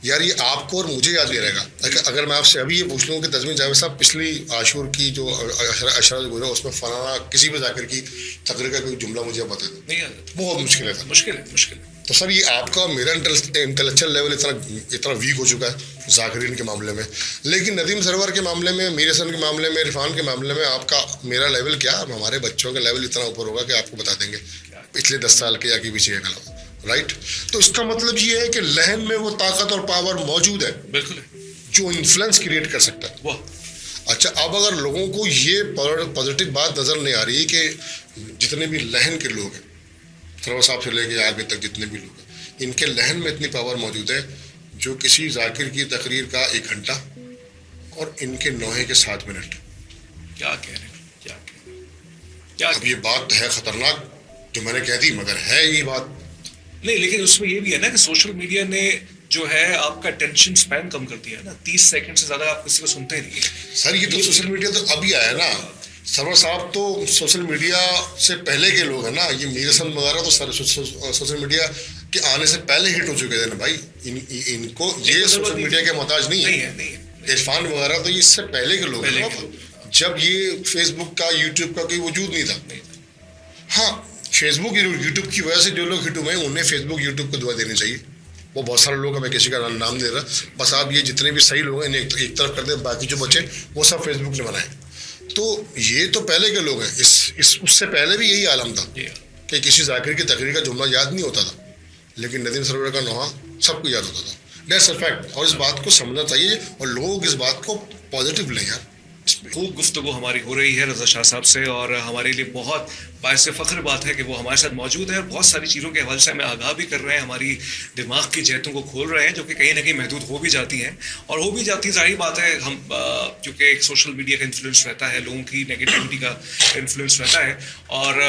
یار، یہ آپ کو اور مجھے یاد نہیں رہے گا. اگر میں آپ سے ابھی یہ پوچھ لوں کہ تزمین جاوید صاحب پچھلی عاشور کی جو اشرا جو گزرا، اس میں فلانا کسی بھی ذاکر کی تقریر کا کوئی جملہ مجھے بتا دیں، نہیں یاد، بہت مشکل ہے. مشکل ہے. تو سر یہ آپ کا میرا انٹلیکچوئل لیول اتنا ویک ہو چکا ہے ذاکرین کے معاملے میں، لیکن ندیم سرور کے معاملے میں، میر حسن کے معاملے میں، عرفان کے معاملے میں آپ کا میرا لیول کیا، ہمارے بچوں کا لیول اتنا اوپر ہوگا کہ آپ کو بتا دیں گے پچھلے 10 سال کے یا کے پیچھے کا علاوہ. رائٹ. تو اس کا مطلب یہ ہے کہ لہن میں وہ طاقت اور پاور موجود ہے، بالکل، جو انفلوئنس کریٹ کر سکتا ہے. اچھا، اب اگر لوگوں کو یہ پازیٹیو بات نظر نہیں آ رہی کہ جتنے بھی لہن کے لوگ ہیں، سرور صاحب سے لے کے آگے تک جتنے بھی لوگ ہیں، ان کے لہن میں اتنی پاور موجود ہے جو کسی ذاکر کی تقریر کا 1 گھنٹہ اور ان کے نوحے کے 7 منٹ. کیا کہہ رہے ہیں؟ اب یہ بات ہے خطرناک جو میں نے کہہ دی، مگر ہے یہ بات نہیں. لیکن اس میں یہ بھی ہے نا کہ سوشل میڈیا نے جو ہے آپ کا ٹینشن سپین کم کر دیا ہے نا. 30 سیکنڈ سے زیادہ آپ کسی کو سنتے نہیں ہیں. سر یہ تو سوشل میڈیا تو ابھی آیا نا. سرور صاحب تو سوشل میڈیا سے پہلے کے لوگ ہیں نا. یہ میر حسن وغیرہ تو سوشل میڈیا کے آنے سے پہلے ہٹ ہو چکے تھے نا بھائی. ان کو یہ سوشل میڈیا کے محتاج نہیں ہے. عرفان وغیرہ تو اس سے پہلے کے لوگ ہیں نا، جب یہ فیس بک کا یوٹیوب کا کوئی وجود نہیں تھا. ہاں فیس بک یوٹیوب کی وجہ سے جو لوگ ہٹ ہوئے ہیں انہیں فیس بک یوٹیوب کو دعا دینی چاہیے. وہ بہت سارے لوگ ہیں، میں کسی کا نام دے رہا، بس آپ یہ جتنے بھی صحیح لوگ ہیں انہیں ایک طرف کر دیں، باقی جو بچے وہ سب فیس بک نے بنائے. تو یہ تو پہلے کے لوگ ہیں. اس سے پہلے بھی یہی عالم تھا کہ کسی ذاکر کی تقریر کا جملہ یاد نہیں ہوتا تھا، لیکن ندیم سرور کا نوحہ سب کو یاد ہوتا تھا. That's a fact. اور اس بات کو سمجھنا چاہیے اور لوگ اس بات کو پازیٹیو لیں یار. خوب گفتگو ہماری ہو رہی ہے رضا شاہ صاحب سے، اور ہمارے لیے بہت باعث فخر بات ہے کہ وہ ہمارے ساتھ موجود ہے اور بہت ساری چیزوں کے حوالے سے ہمیں آگاہ بھی کر رہے ہیں، ہماری دماغ کی جہتوں کو کھول رہے ہیں جو کہ کہیں نہ کہیں محدود ہو بھی جاتی ہیں. اور ہو بھی جاتی ہیں، ظاہر بات ہے، ہم کیونکہ ایک سوشل میڈیا کا انفلوئنس رہتا ہے، لوگوں کی نیگیٹیوٹی کا انفلوئنس رہتا ہے، اور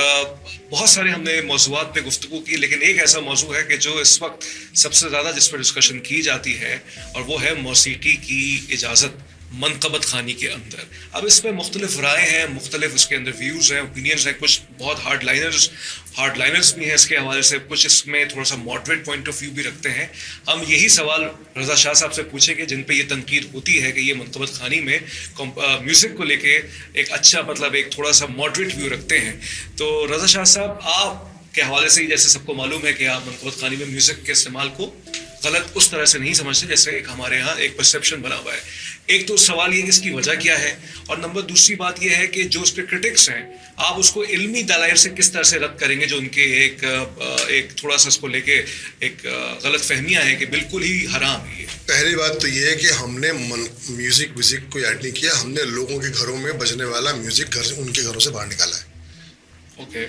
بہت سارے ہم نے موضوعات پہ گفتگو کی، لیکن ایک ایسا موضوع ہے کہ جو اس وقت سب سے زیادہ جس پر ڈسکشن کی جاتی ہے، اور وہ ہے موسیقی کی اجازت منقبت خوانی کے اندر. اب اس میں مختلف رائے ہیں، مختلف اس کے اندر ویوز ہیں، اوپینینز ہیں، کچھ بہت ہارڈ لائنرز بھی ہیں اس کے حوالے سے، کچھ اس میں تھوڑا سا ماڈریٹ پوائنٹ آف ویو بھی رکھتے ہیں. ہم یہی سوال رضا شاہ صاحب سے پوچھیں گے جن پہ یہ تنقید ہوتی ہے کہ یہ منقبت خوانی میں میوزک کو لے کے ایک اچھا مطلب ایک تھوڑا سا ماڈریٹ ویو رکھتے ہیں. تو رضا شاہ صاحب آپ کے حوالے سے ہی جیسے سب کو معلوم ہے کہ آپ منقبت خوانی میں میوزک کے استعمال کو غلط اس طرح سے نہیں سمجھتے جیسے ایک ہمارے ہاں ایک پرسیپشن بنا ہوا ہے. ایک تو سوال یہ کہ اس کی وجہ کیا ہے، اور نمبر دوسری بات یہ ہے کہ جو اس کے کرٹکس ہیں آپ اس کو علمی دلائل سے کس طرح سے رد کریں گے جو ان کے ایک تھوڑا سا اس کو لے کے ایک غلط فہمیاں ہیں کہ بالکل ہی حرام ہے. پہلی بات تو یہ ہے کہ ہم نے میوزک کو ایڈ نہیں کیا، ہم نے لوگوں کے گھروں میں بجنے والا میوزک ان کے گھروں سے باہر نکالا ہے. اوکے.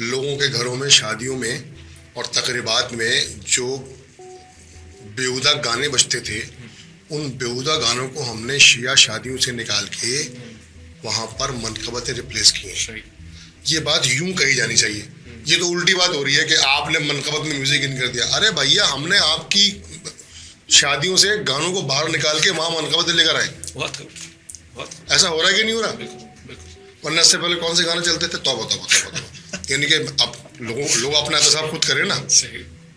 لوگوں کے گھروں میں، شادیوں میں اور تقریبات میں جو بیہودہ گانے بجتے تھے، ان بیہودہ گانوں کو ہم نے شیعہ شادیوں سے نکال کے وہاں پر منقبتیں ریپلیس کی ہیں. یہ بات یوں کہی جانی چاہیے. یہ تو الٹی بات ہو رہی ہے کہ آپ نے منقبت میں میوزک ان کر دیا. ارے بھیا ہم نے آپ کی شادیوں سے گانوں کو باہر نکال کے وہاں منقبتیں لے کر آئے. ایسا ہو رہا ہے کہ نہیں ہو رہا؟ ورنہ اس سے پہلے کون سے گانے چلتے تھے؟ توبہ. یعنی کہ اب لوگ اپنا احتساب خود کریں نا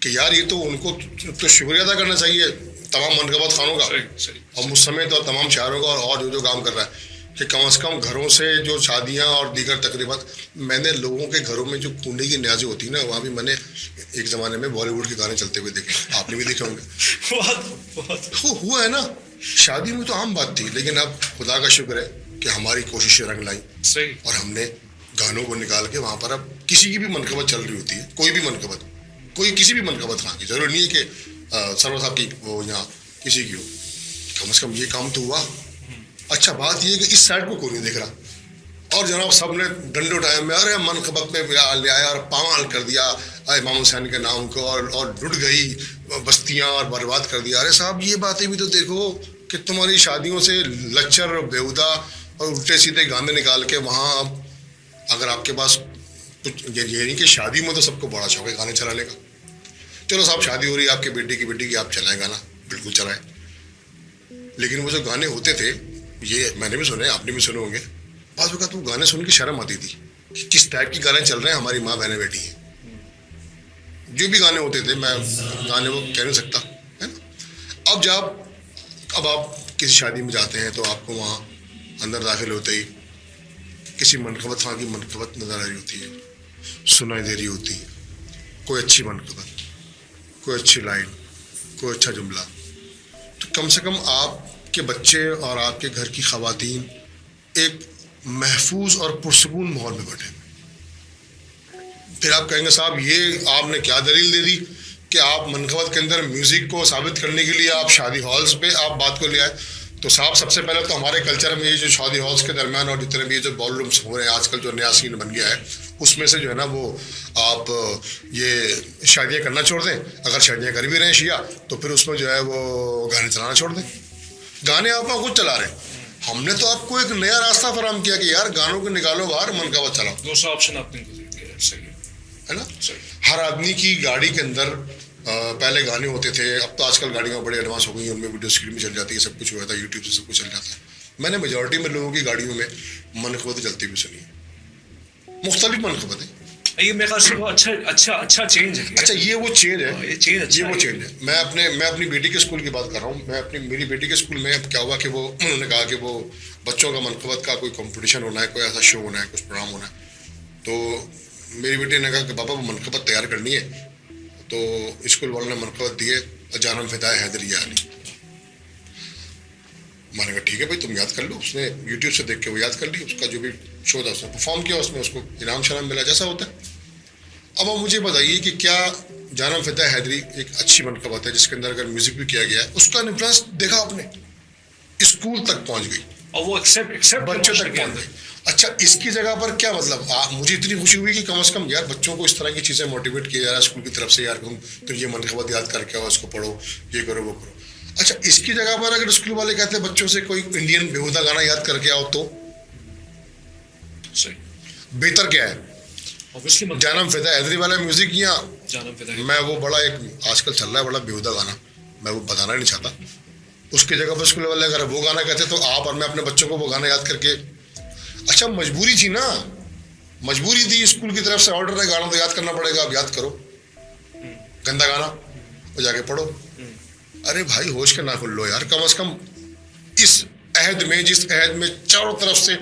کہ یار یہ تو ان کو تو شکریہ ادا کرنا چاہیے تمام منقبت خانوں کا اور مجھ سمیت اور تمام شاعروں کا اور جو کام کر رہا ہے کہ کم از کم گھروں سے جو شادیاں اور دیگر تقریبات. میں نے لوگوں کے گھروں میں جو کنڈے کی نیازیں ہوتی ہیں نا، وہاں بھی میں نے ایک زمانے میں بالی ووڈ کے گانے چلتے ہوئے دیکھے. آپ نے بھی دیکھے ہوں گے. ہوا ہے نا، شادی میں تو عام بات تھی، لیکن اب خدا کا شکر ہے کہ ہماری کوششیں رنگ لائیں اور ہم نے گانوں کو نکال کے وہاں پر اب کسی کی بھی منقبت چل رہی ہوتی ہے، کوئی بھی منقبت، کوئی کسی بھی منقبت خان کی، ضروری نہیں ہے کہ سرور صاحب کی وہ یہاں کسی کی ہو. کم از کم یہ کام تو ہوا. اچھا بات یہ ہے کہ اس سائڈ کو کوئی نہیں دیکھ رہا، اور جناب سب نے ڈنڈے اٹھائے میں ارے منقبت میں لے آیا اور پامال کر دیا امام حسین کے نام کو، اور لٹ گئی بستیاں اور برباد کر دیا. ارے صاحب یہ باتیں بھی تو دیکھو کہ تمہاری شادیوں سے لچر اور بیہودہ اور الٹے سیدھے گانے نکال کے وہاں اگر آپ کے پاس کچھ یہ نہیں کہ شادی میں تو سب کو بڑا شوق ہے گانے چلانے کا. چلو صاحب شادی ہو رہی ہے آپ کے بیٹے کی آپ چلائیں گانا، بالکل چلائیں. لیکن وہ جو گانے ہوتے تھے، یہ میں نے بھی سنے، آپ نے بھی سنے ہوں گے، بعض اوقات وہ گانے سن کے شرم آتی تھی کہ کس ٹائپ کے گانے چل رہے ہیں، ہماری ماں بہنیں بیٹھی ہیں. جو بھی گانے ہوتے تھے، میں گانے وہ کہہ نہیں سکتا ہے نا. اب آپ کسی شادی میں جاتے ہیں تو آپ کو وہاں اندر داخل ہوتے ہی کسی منقبت خان کی منقبت نظر آ رہی ہوتی ہے، سنائی دے رہی ہوتی ہے. کوئی اچھی منقبت، کوئی اچھی لائن، کوئی اچھا جملہ. تو کم سے کم آپ کے بچے اور آپ کے گھر کی خواتین ایک محفوظ اور پرسکون ماحول میں بیٹھے. پھر آپ کہیں گے صاحب یہ آپ نے کیا دلیل دے دی کہ آپ منقبت کے اندر میوزک کو ثابت کرنے کے لیے آپ شادی ہالز پہ آپ بات کو لے آئے. تو صاحب سب سے پہلے تو ہمارے کلچر میں یہ جو شادی ہالز کے درمیان اور جتنے بھی یہ جو بال رومس ہو رہے ہیں آج کل، جو نیا سین بن گیا ہے، اس میں سے جو ہے نا وہ آپ یہ شادیاں کرنا چھوڑ دیں. اگر شادیاں کر بھی رہے ہیں شیعہ تو پھر اس میں جو ہے وہ گانے چلانا چھوڑ دیں. گانے آپ خود چلا رہے ہیں. ہم نے تو آپ کو ایک نیا راستہ فراہم کیا کہ یار گانوں کو نکالو باہر، منقبت چلاؤ. دوسرا آپشن آپ نے صحیح ہے نا. ہر آدمی کی گاڑی کے اندر پہلے گانے ہوتے تھے، اب تو آج کل گاڑیاں بڑے ایڈوانس ہو گئی ہیں، ان میں ویڈیو اسکرین بھی چل جاتی ہے، سب کچھ ہو جاتا ہے، یوٹیوب سے سب کچھ چل جاتا ہے. میں نے میجورٹی میں لوگوں کی گاڑیوں میں منقبتیں چلتی بھی سنی ہیں، مختلف منقبتیں. یہ میرے خیال سے بہت اچھا چینج ہے. اچھا یہ وہ چینج ہے, یہ چینج ہے. میں اپنی بیٹی کے اسکول کی بات کر رہا ہوں. میری بیٹی کے اسکول میں کیا ہوا کہ وہ انہوں نے کہا کہ وہ بچوں کا منقبت کا کوئی کمپٹیشن ہونا ہے, کوئی ایسا شو ہونا ہے, کچھ پروگرام ہونا ہے. تو میری بیٹی نے کہا کہ پاپا وہ منقبت تیار کرنی ہے. تو اسکول والوں نے منقبت دیے جانم فدائے حیدری علی. میں نے کہا ٹھیک ہے بھائی تم یاد کر لو. اس نے یوٹیوب سے دیکھ کے وہ یاد کر لی, اس کا جو بھی شو تھا اس نے پرفارم کیا, اس میں اس کو انعام شنام ملا جیسا ہوتا ہے. اب آپ مجھے بتائیے کہ کیا جانم فدائے حیدری ایک اچھی منقبت ہے جس کے اندر اگر میوزک بھی کیا گیا ہے, اس کا انفلوئنس دیکھا آپ نے, اسکول تک پہنچ گئی اور وہ بچوں تک پہنچ گئی. اچھا اس کی جگہ پر کیا مطلب, مجھے اتنی خوشی ہوئی کہ کم از کم یار بچوں کو اس طرح کی چیزیں موٹیویٹ کیا جا رہا ہے اسکول کی طرف سے, یار تم یہ منقبت یاد کر کے آؤ, اس کو پڑھو, یہ کرو وہ کرو. اچھا اس کی جگہ پر اگر اسکول والے کہتے ہیں بچوں سے کوئی انڈین بیہودہ گانا یاد کر کے آؤ, تو بہتر کیا ہے, جانم فدائے حیدری والا میوزک یا میں وہ بڑا ایک آج کل چل رہا ہے بڑا بیہودہ گانا, میں وہ بتانا نہیں چاہتا. اس کی جگہ پر اسکول والے اگر وہ گانا کہتے تو آپ اور میں اپنے بچوں کو وہ گانا یاد کر کے, اچھا مجبوری تھی نا, مجبوری تھی, اسکول کی طرف سے آرڈر ہے گانا تو یاد کرنا پڑے گا, آپ یاد کرو گندا گانا وہ جا کے پڑھو. ارے بھائی ہوش کے ناخن لو یار, کم از کم اس عہد میں جس عہد میں چاروں طرف سے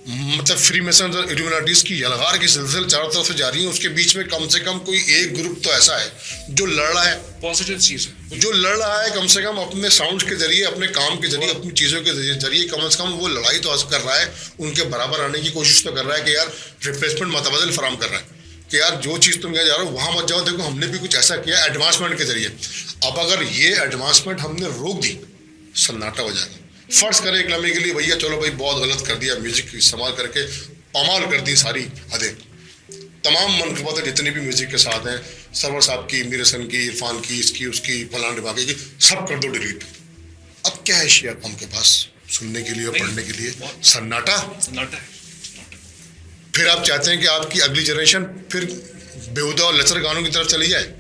مطلب فری میسنز اور ایلومیناٹیز کی یلغار کی سلسلے چاروں طرف سے جاری ہیں, اس کے بیچ میں کم سے کم کوئی ایک گروپ تو ایسا ہے جو لڑ رہا ہے, پازیٹیو چیز ہے, جو لڑ رہا ہے کم سے کم اپنے ساؤنڈ کے ذریعے, اپنے کام کے ذریعے, اپنی چیزوں کے ذریعے کم از کم وہ لڑائی تو کر رہا ہے, ان کے برابر آنے کی کوشش تو کر رہا ہے کہ یار ریپلیسمنٹ متبادل فراہم کر رہا ہے کہ یار جو چیز تم کیا جا رہا ہو وہاں مت جاؤ, دیکھو ہم نے بھی کچھ ایسا کیا ایڈوانسمنٹ کے ذریعے. اب اگر یہ ایڈوانسمنٹ ہم نے روک دی سناٹا ہو جائے گا. فرض کریں ایک لمحے کے لیے بھیا چلو بھائی بہت غلط کر دیا, میوزک استعمال کر کے پامال کر دی ساری حدیں, تمام منقبتیں جتنی بھی میوزک کے ساتھ ہیں, سرور صاحب کی, میر حسن کی, عرفان کی, اس کی فلان ڈباقی کی, سب کر دو ڈیلیٹ. اب کیا ہے شیئر ہم کے پاس سننے کے لیے اور پڑھنے کے لیے, سناٹا. پھر آپ چاہتے ہیں کہ آپ کی اگلی جنریشن پھر بیہودہ اور لچر گانوں کی طرف چلی جائے,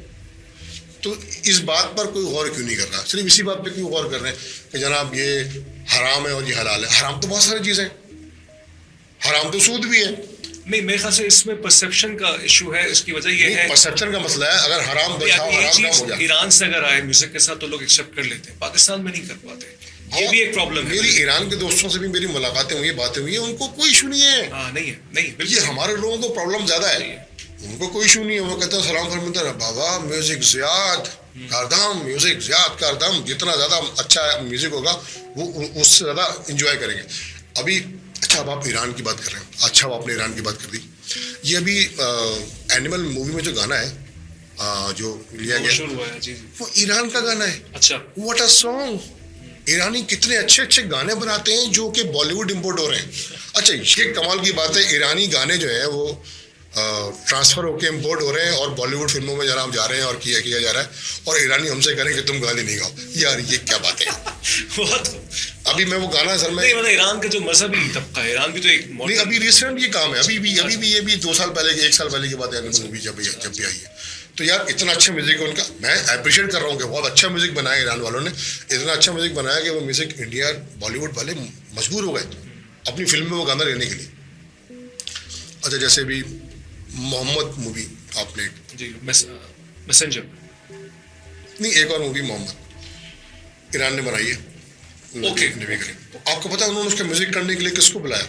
تو اس بات پر کوئی غور کیوں نہیں کر رہا؟ صرف اسی بات پہ کیوں غور کر رہے ہیں کہ جناب یہ حرام ہے اور یہ حلال ہے؟ حرام تو بہت ساری چیزیں, حرام تو سود بھی ہے. نہیں میرے خیال سے اس میں پرسیپشن کا ایشو ہے, اس کی وجہ یہ ہے پرسیپشن کا مسئلہ ہے. اگر حرام دیکھا حرام نہ ہو جائے, ایران سے اگر آئے میوزک کے ساتھ تو لوگ ایکسیپٹ کر لیتے ہیں, پاکستان میں نہیں کر پاتے, یہ بھی ایک پرابلم ہے. میری ایران کے دوستوں سے بھی میری ملاقاتیں ہوئی, باتیں ہوئی ہیں, ان کو کوئی ایشو نہیں ہے. نہیں یہ ہمارے لوگوں کو پرابلم زیادہ ہے, ان کو کوئی ایشو نہیں ہے. وہ کہتے ہیں سلام فرماتے ہیں بابا میوزک زیاد کاردام, میوزک زیاد کاردام, جتنا زیادہ اچھا میوزک ہوگا وہ اس سے زیادہ انجوائے کریں گے. ابھی اچھا اب آپ ایران کی بات کر رہے ہیں, اچھا وہ آپ نے ایران کی بات کر دی. یہ ابھی اینیمل مووی میں جو گانا ہے جو لیا گیا وہ ایران کا گانا ہے. اچھا واٹ اے سانگ. ایرانی کتنے اچھے اچھے گانے بناتے ہیں جو کہ بالی ووڈ امپورٹ ہو رہے ہیں. اچھا یہ کمال کی بات ہے, ایرانی گانے جو ہیں وہ ٹرانسفر ہو کے امپورٹ ہو رہے ہیں اور بالی ووڈ فلموں میں جناب جا رہے ہیں اور کیا جا رہا ہے, اور ایرانی ہم سے کہیں کہ تم گانے نہیں گاؤ. یار یہ کیا بات ہے. ابھی میں وہ گانا سر میں ایران کا جو مذہبی طبقہ ہے, ایران بھی تو ایک نہیں ابھی ریسنٹ یہ کام ہے, ابھی بھی یہ بھی 2 سال پہلے 1 سال پہلے کی بات ہے مووی جب بھی آئی ہے. تو یار اتنا اچھا میوزک ہے ان کا, میں اپریشیٹ کر رہا ہوں کہ بہت اچھا میوزک بنایا ایران والوں نے, اتنا اچھا میوزک بنایا کہ وہ میوزک انڈیا بالی ووڈ والے مجبور ہو گئے اپنی فلم میں وہ گانا لینے کے لیے. اچھا جیسے بھی محمد مووی آپ نے جی میسنجر نہیں, ایک اور مووی محمد ایران نے بنائی ہے, آپ کو پتا انہوں نے اس کا میوزک کرنے کے لیے کس کو بلایا؟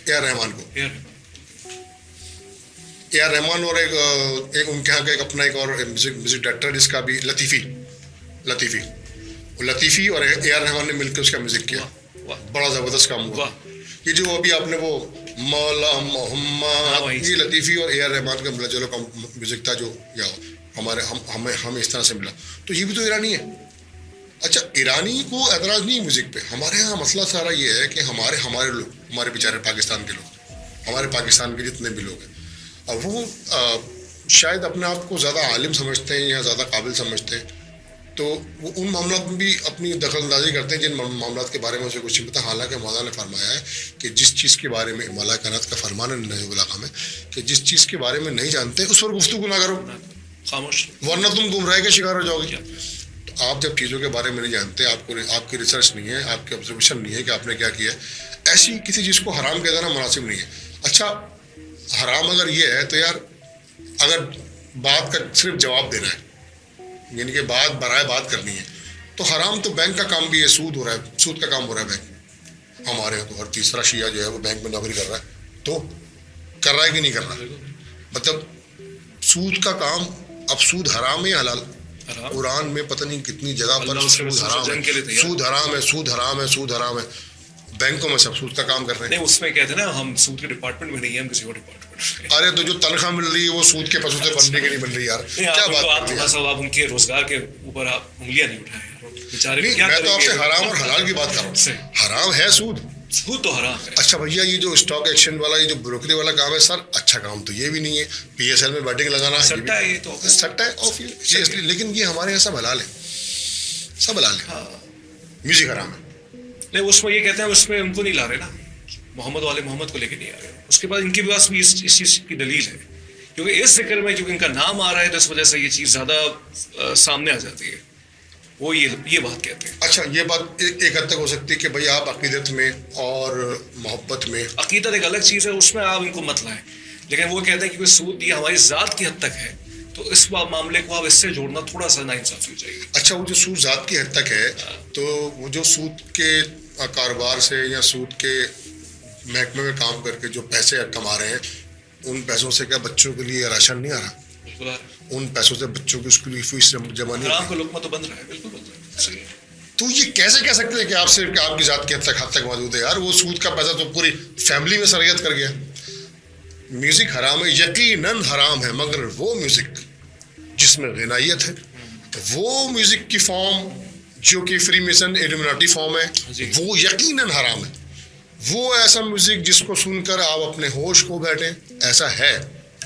اے آر رحمان کو. اے آر رحمان اور ایک ان کے یہاں کا ایک اپنا ایک اور میوزک ڈائریکٹر جس کا بھی لطیفی اور اے آر رحمان نے مل کے اس کا میوزک کیا, بڑا زبردست کام ہوا. یہ جو ابھی آپ نے وہ مولا محمد, یہ لطیفی اور اے آر رحمان کا ملا جلو کا میوزک تھا جو یا ہمارے ہمیں اس طرح سے ملا, تو یہ بھی تو ایرانی ہے. اچھا ایرانی کو اعتراض نہیں میوزک پہ, ہمارے یہاں مسئلہ سارا یہ ہے کہ ہمارے لوگ, ہمارے بیچارے پاکستان کے لوگ, ہمارے پاکستان کے جتنے بھی لوگ ہیں, اب وہ شاید اپنے آپ کو زیادہ عالم سمجھتے ہیں یا زیادہ قابل سمجھتے ہیں, تو وہ ان معاملات میں بھی اپنی دخل اندازی کرتے ہیں جن معاملات کے بارے میں اسے کچھ نہیں پتا. حالانکہ مولانا نے فرمایا ہے کہ جس چیز کے بارے میں, مولا کائنات کا فرمان ہے نجم العقا میں, کہ جس چیز کے بارے میں نہیں جانتے اس پر گفتگو نہ کرو, خاموش, ورنہ تم گمراہی کا شکار ہو جاؤ گے. تو آپ جب چیزوں کے بارے میں نہیں جانتے, آپ کی ریسرچ نہیں ہے, آپ کی آبزرویشن نہیں ہے کہ آپ نے کیا کیا ہے, ایسی کسی چیز کو حرام کہہ دینا مناسب نہیں ہے. اچھا حرام اگر یہ ہے تو یار اگر بات کا صرف جواب دینا ہے، یعنی کہ بات برائے بات کرنی ہے، تو حرام تو بینک کا کام بھی ہے، سود ہو رہا ہے، سود کا کام ہو رہا ہے بینک. ہمارے یہاں تو ہر تیسرا شیعہ جو ہے وہ بینک میں نوکری کر رہا ہے، تو کر رہا ہے کہ نہیں کر رہا؟ مطلب سود کا کام. اب سود حرام ہے یا حلال؟ قرآن میں پتہ نہیں کتنی جگہ پر سود حرام ہے، سود حرام ہے، سود حرام ہے، سود حرام ہے. بینکوں میں سب سود کا کام کر رہے ہیں. نہیں اس میں کہتے ہیں نا ہم سود کے ڈپارٹمنٹ میں نہیں ہیں، ہم کسی اور ڈپارٹمنٹ. ارے تو جو تنخواہ مل رہی ہے وہ سود کے پیسوں سے بننے کی نہیں مل رہی یار، کیا بات کرتے ہیں آپ ان کے روزگار کے اوپر آپ انگلیاں نہیں اٹھائیں بیچارے. میں تو آپ سے حرام اور حلال کی بات کر رہا ہوں. حرام ہے سود، سود تو حرام ہے. اچھا بھیا یہ جو اسٹاک ایکسچینج والا، یہ جو بروکری والا کام ہے سر، اچھا کام تو یہ بھی نہیں ہے. پی ایس ایل میں بیٹنگ لگانا سٹا ہے، یہ تو سٹا ہے، لیکن یہ ہمارے یہاں سب حلال ہے، سب حلال ہے. میوزک حرام ہے. نہیں اس میں یہ کہتے ہیں اس میں ان کو نہیں لا رہے نا، محمد والے محمد کو لے کے نہیں آ رہے. اس کے بعد ان کے پاس بھی اس چیز کی دلیل ہے، کیونکہ اس ذکر میں کیونکہ ان کا نام آ رہا ہے تو اس وجہ سے یہ چیز زیادہ سامنے آ جاتی ہے. وہ یہ بات کہتے ہیں. اچھا یہ بات ایک حد تک ہو سکتی ہے کہ بھائی آپ عقیدت میں اور محبت میں، عقیدت ایک الگ چیز ہے، اس میں آپ ان کو مت لائیں. لیکن وہ کہتے ہیں کہ سود یہ ہماری ذات کی حد تک ہے، تو اس معاملے کو آپ اس سے جوڑنا تھوڑا سا ناانصافی ہو جائے گی. اچھا وہ جو سود ذات کی حد تک ہے، تو وہ جو سود کے کاروبار سے یا سود کے محکمے میں کام کر کے جو پیسے کما رہے ہیں، ان پیسوں سے کیا بچوں کے لیے راشن نہیں آ رہا؟ بالکل آ رہا ہے. ان پیسوں سے بچوں کی اسکول کی فیس جمع نہیں حرام کا لقمہ تو بند رہا ہے. بالکل بند رہا ہے. صحیح ہے. تو یہ کیسے کہہ سکتے ہیں کہ آپ صرف آپ کی ذات کی حد تک موجود ہے؟ یار وہ سود کا پیسہ تو پوری فیملی میں سرایت کر گیا. میوزک حرام ہے، یقیناً حرام ہے، مگر وہ میوزک جس میں غنائیت ہے، وہ میوزک کی فارم جو کہ فری میسن ایلومیناٹی فارم ہے، وہ یقیناً حرام ہے. وہ ایسا میوزک جس کو سن کر آپ اپنے ہوش کھو بیٹھیں، ایسا ہے.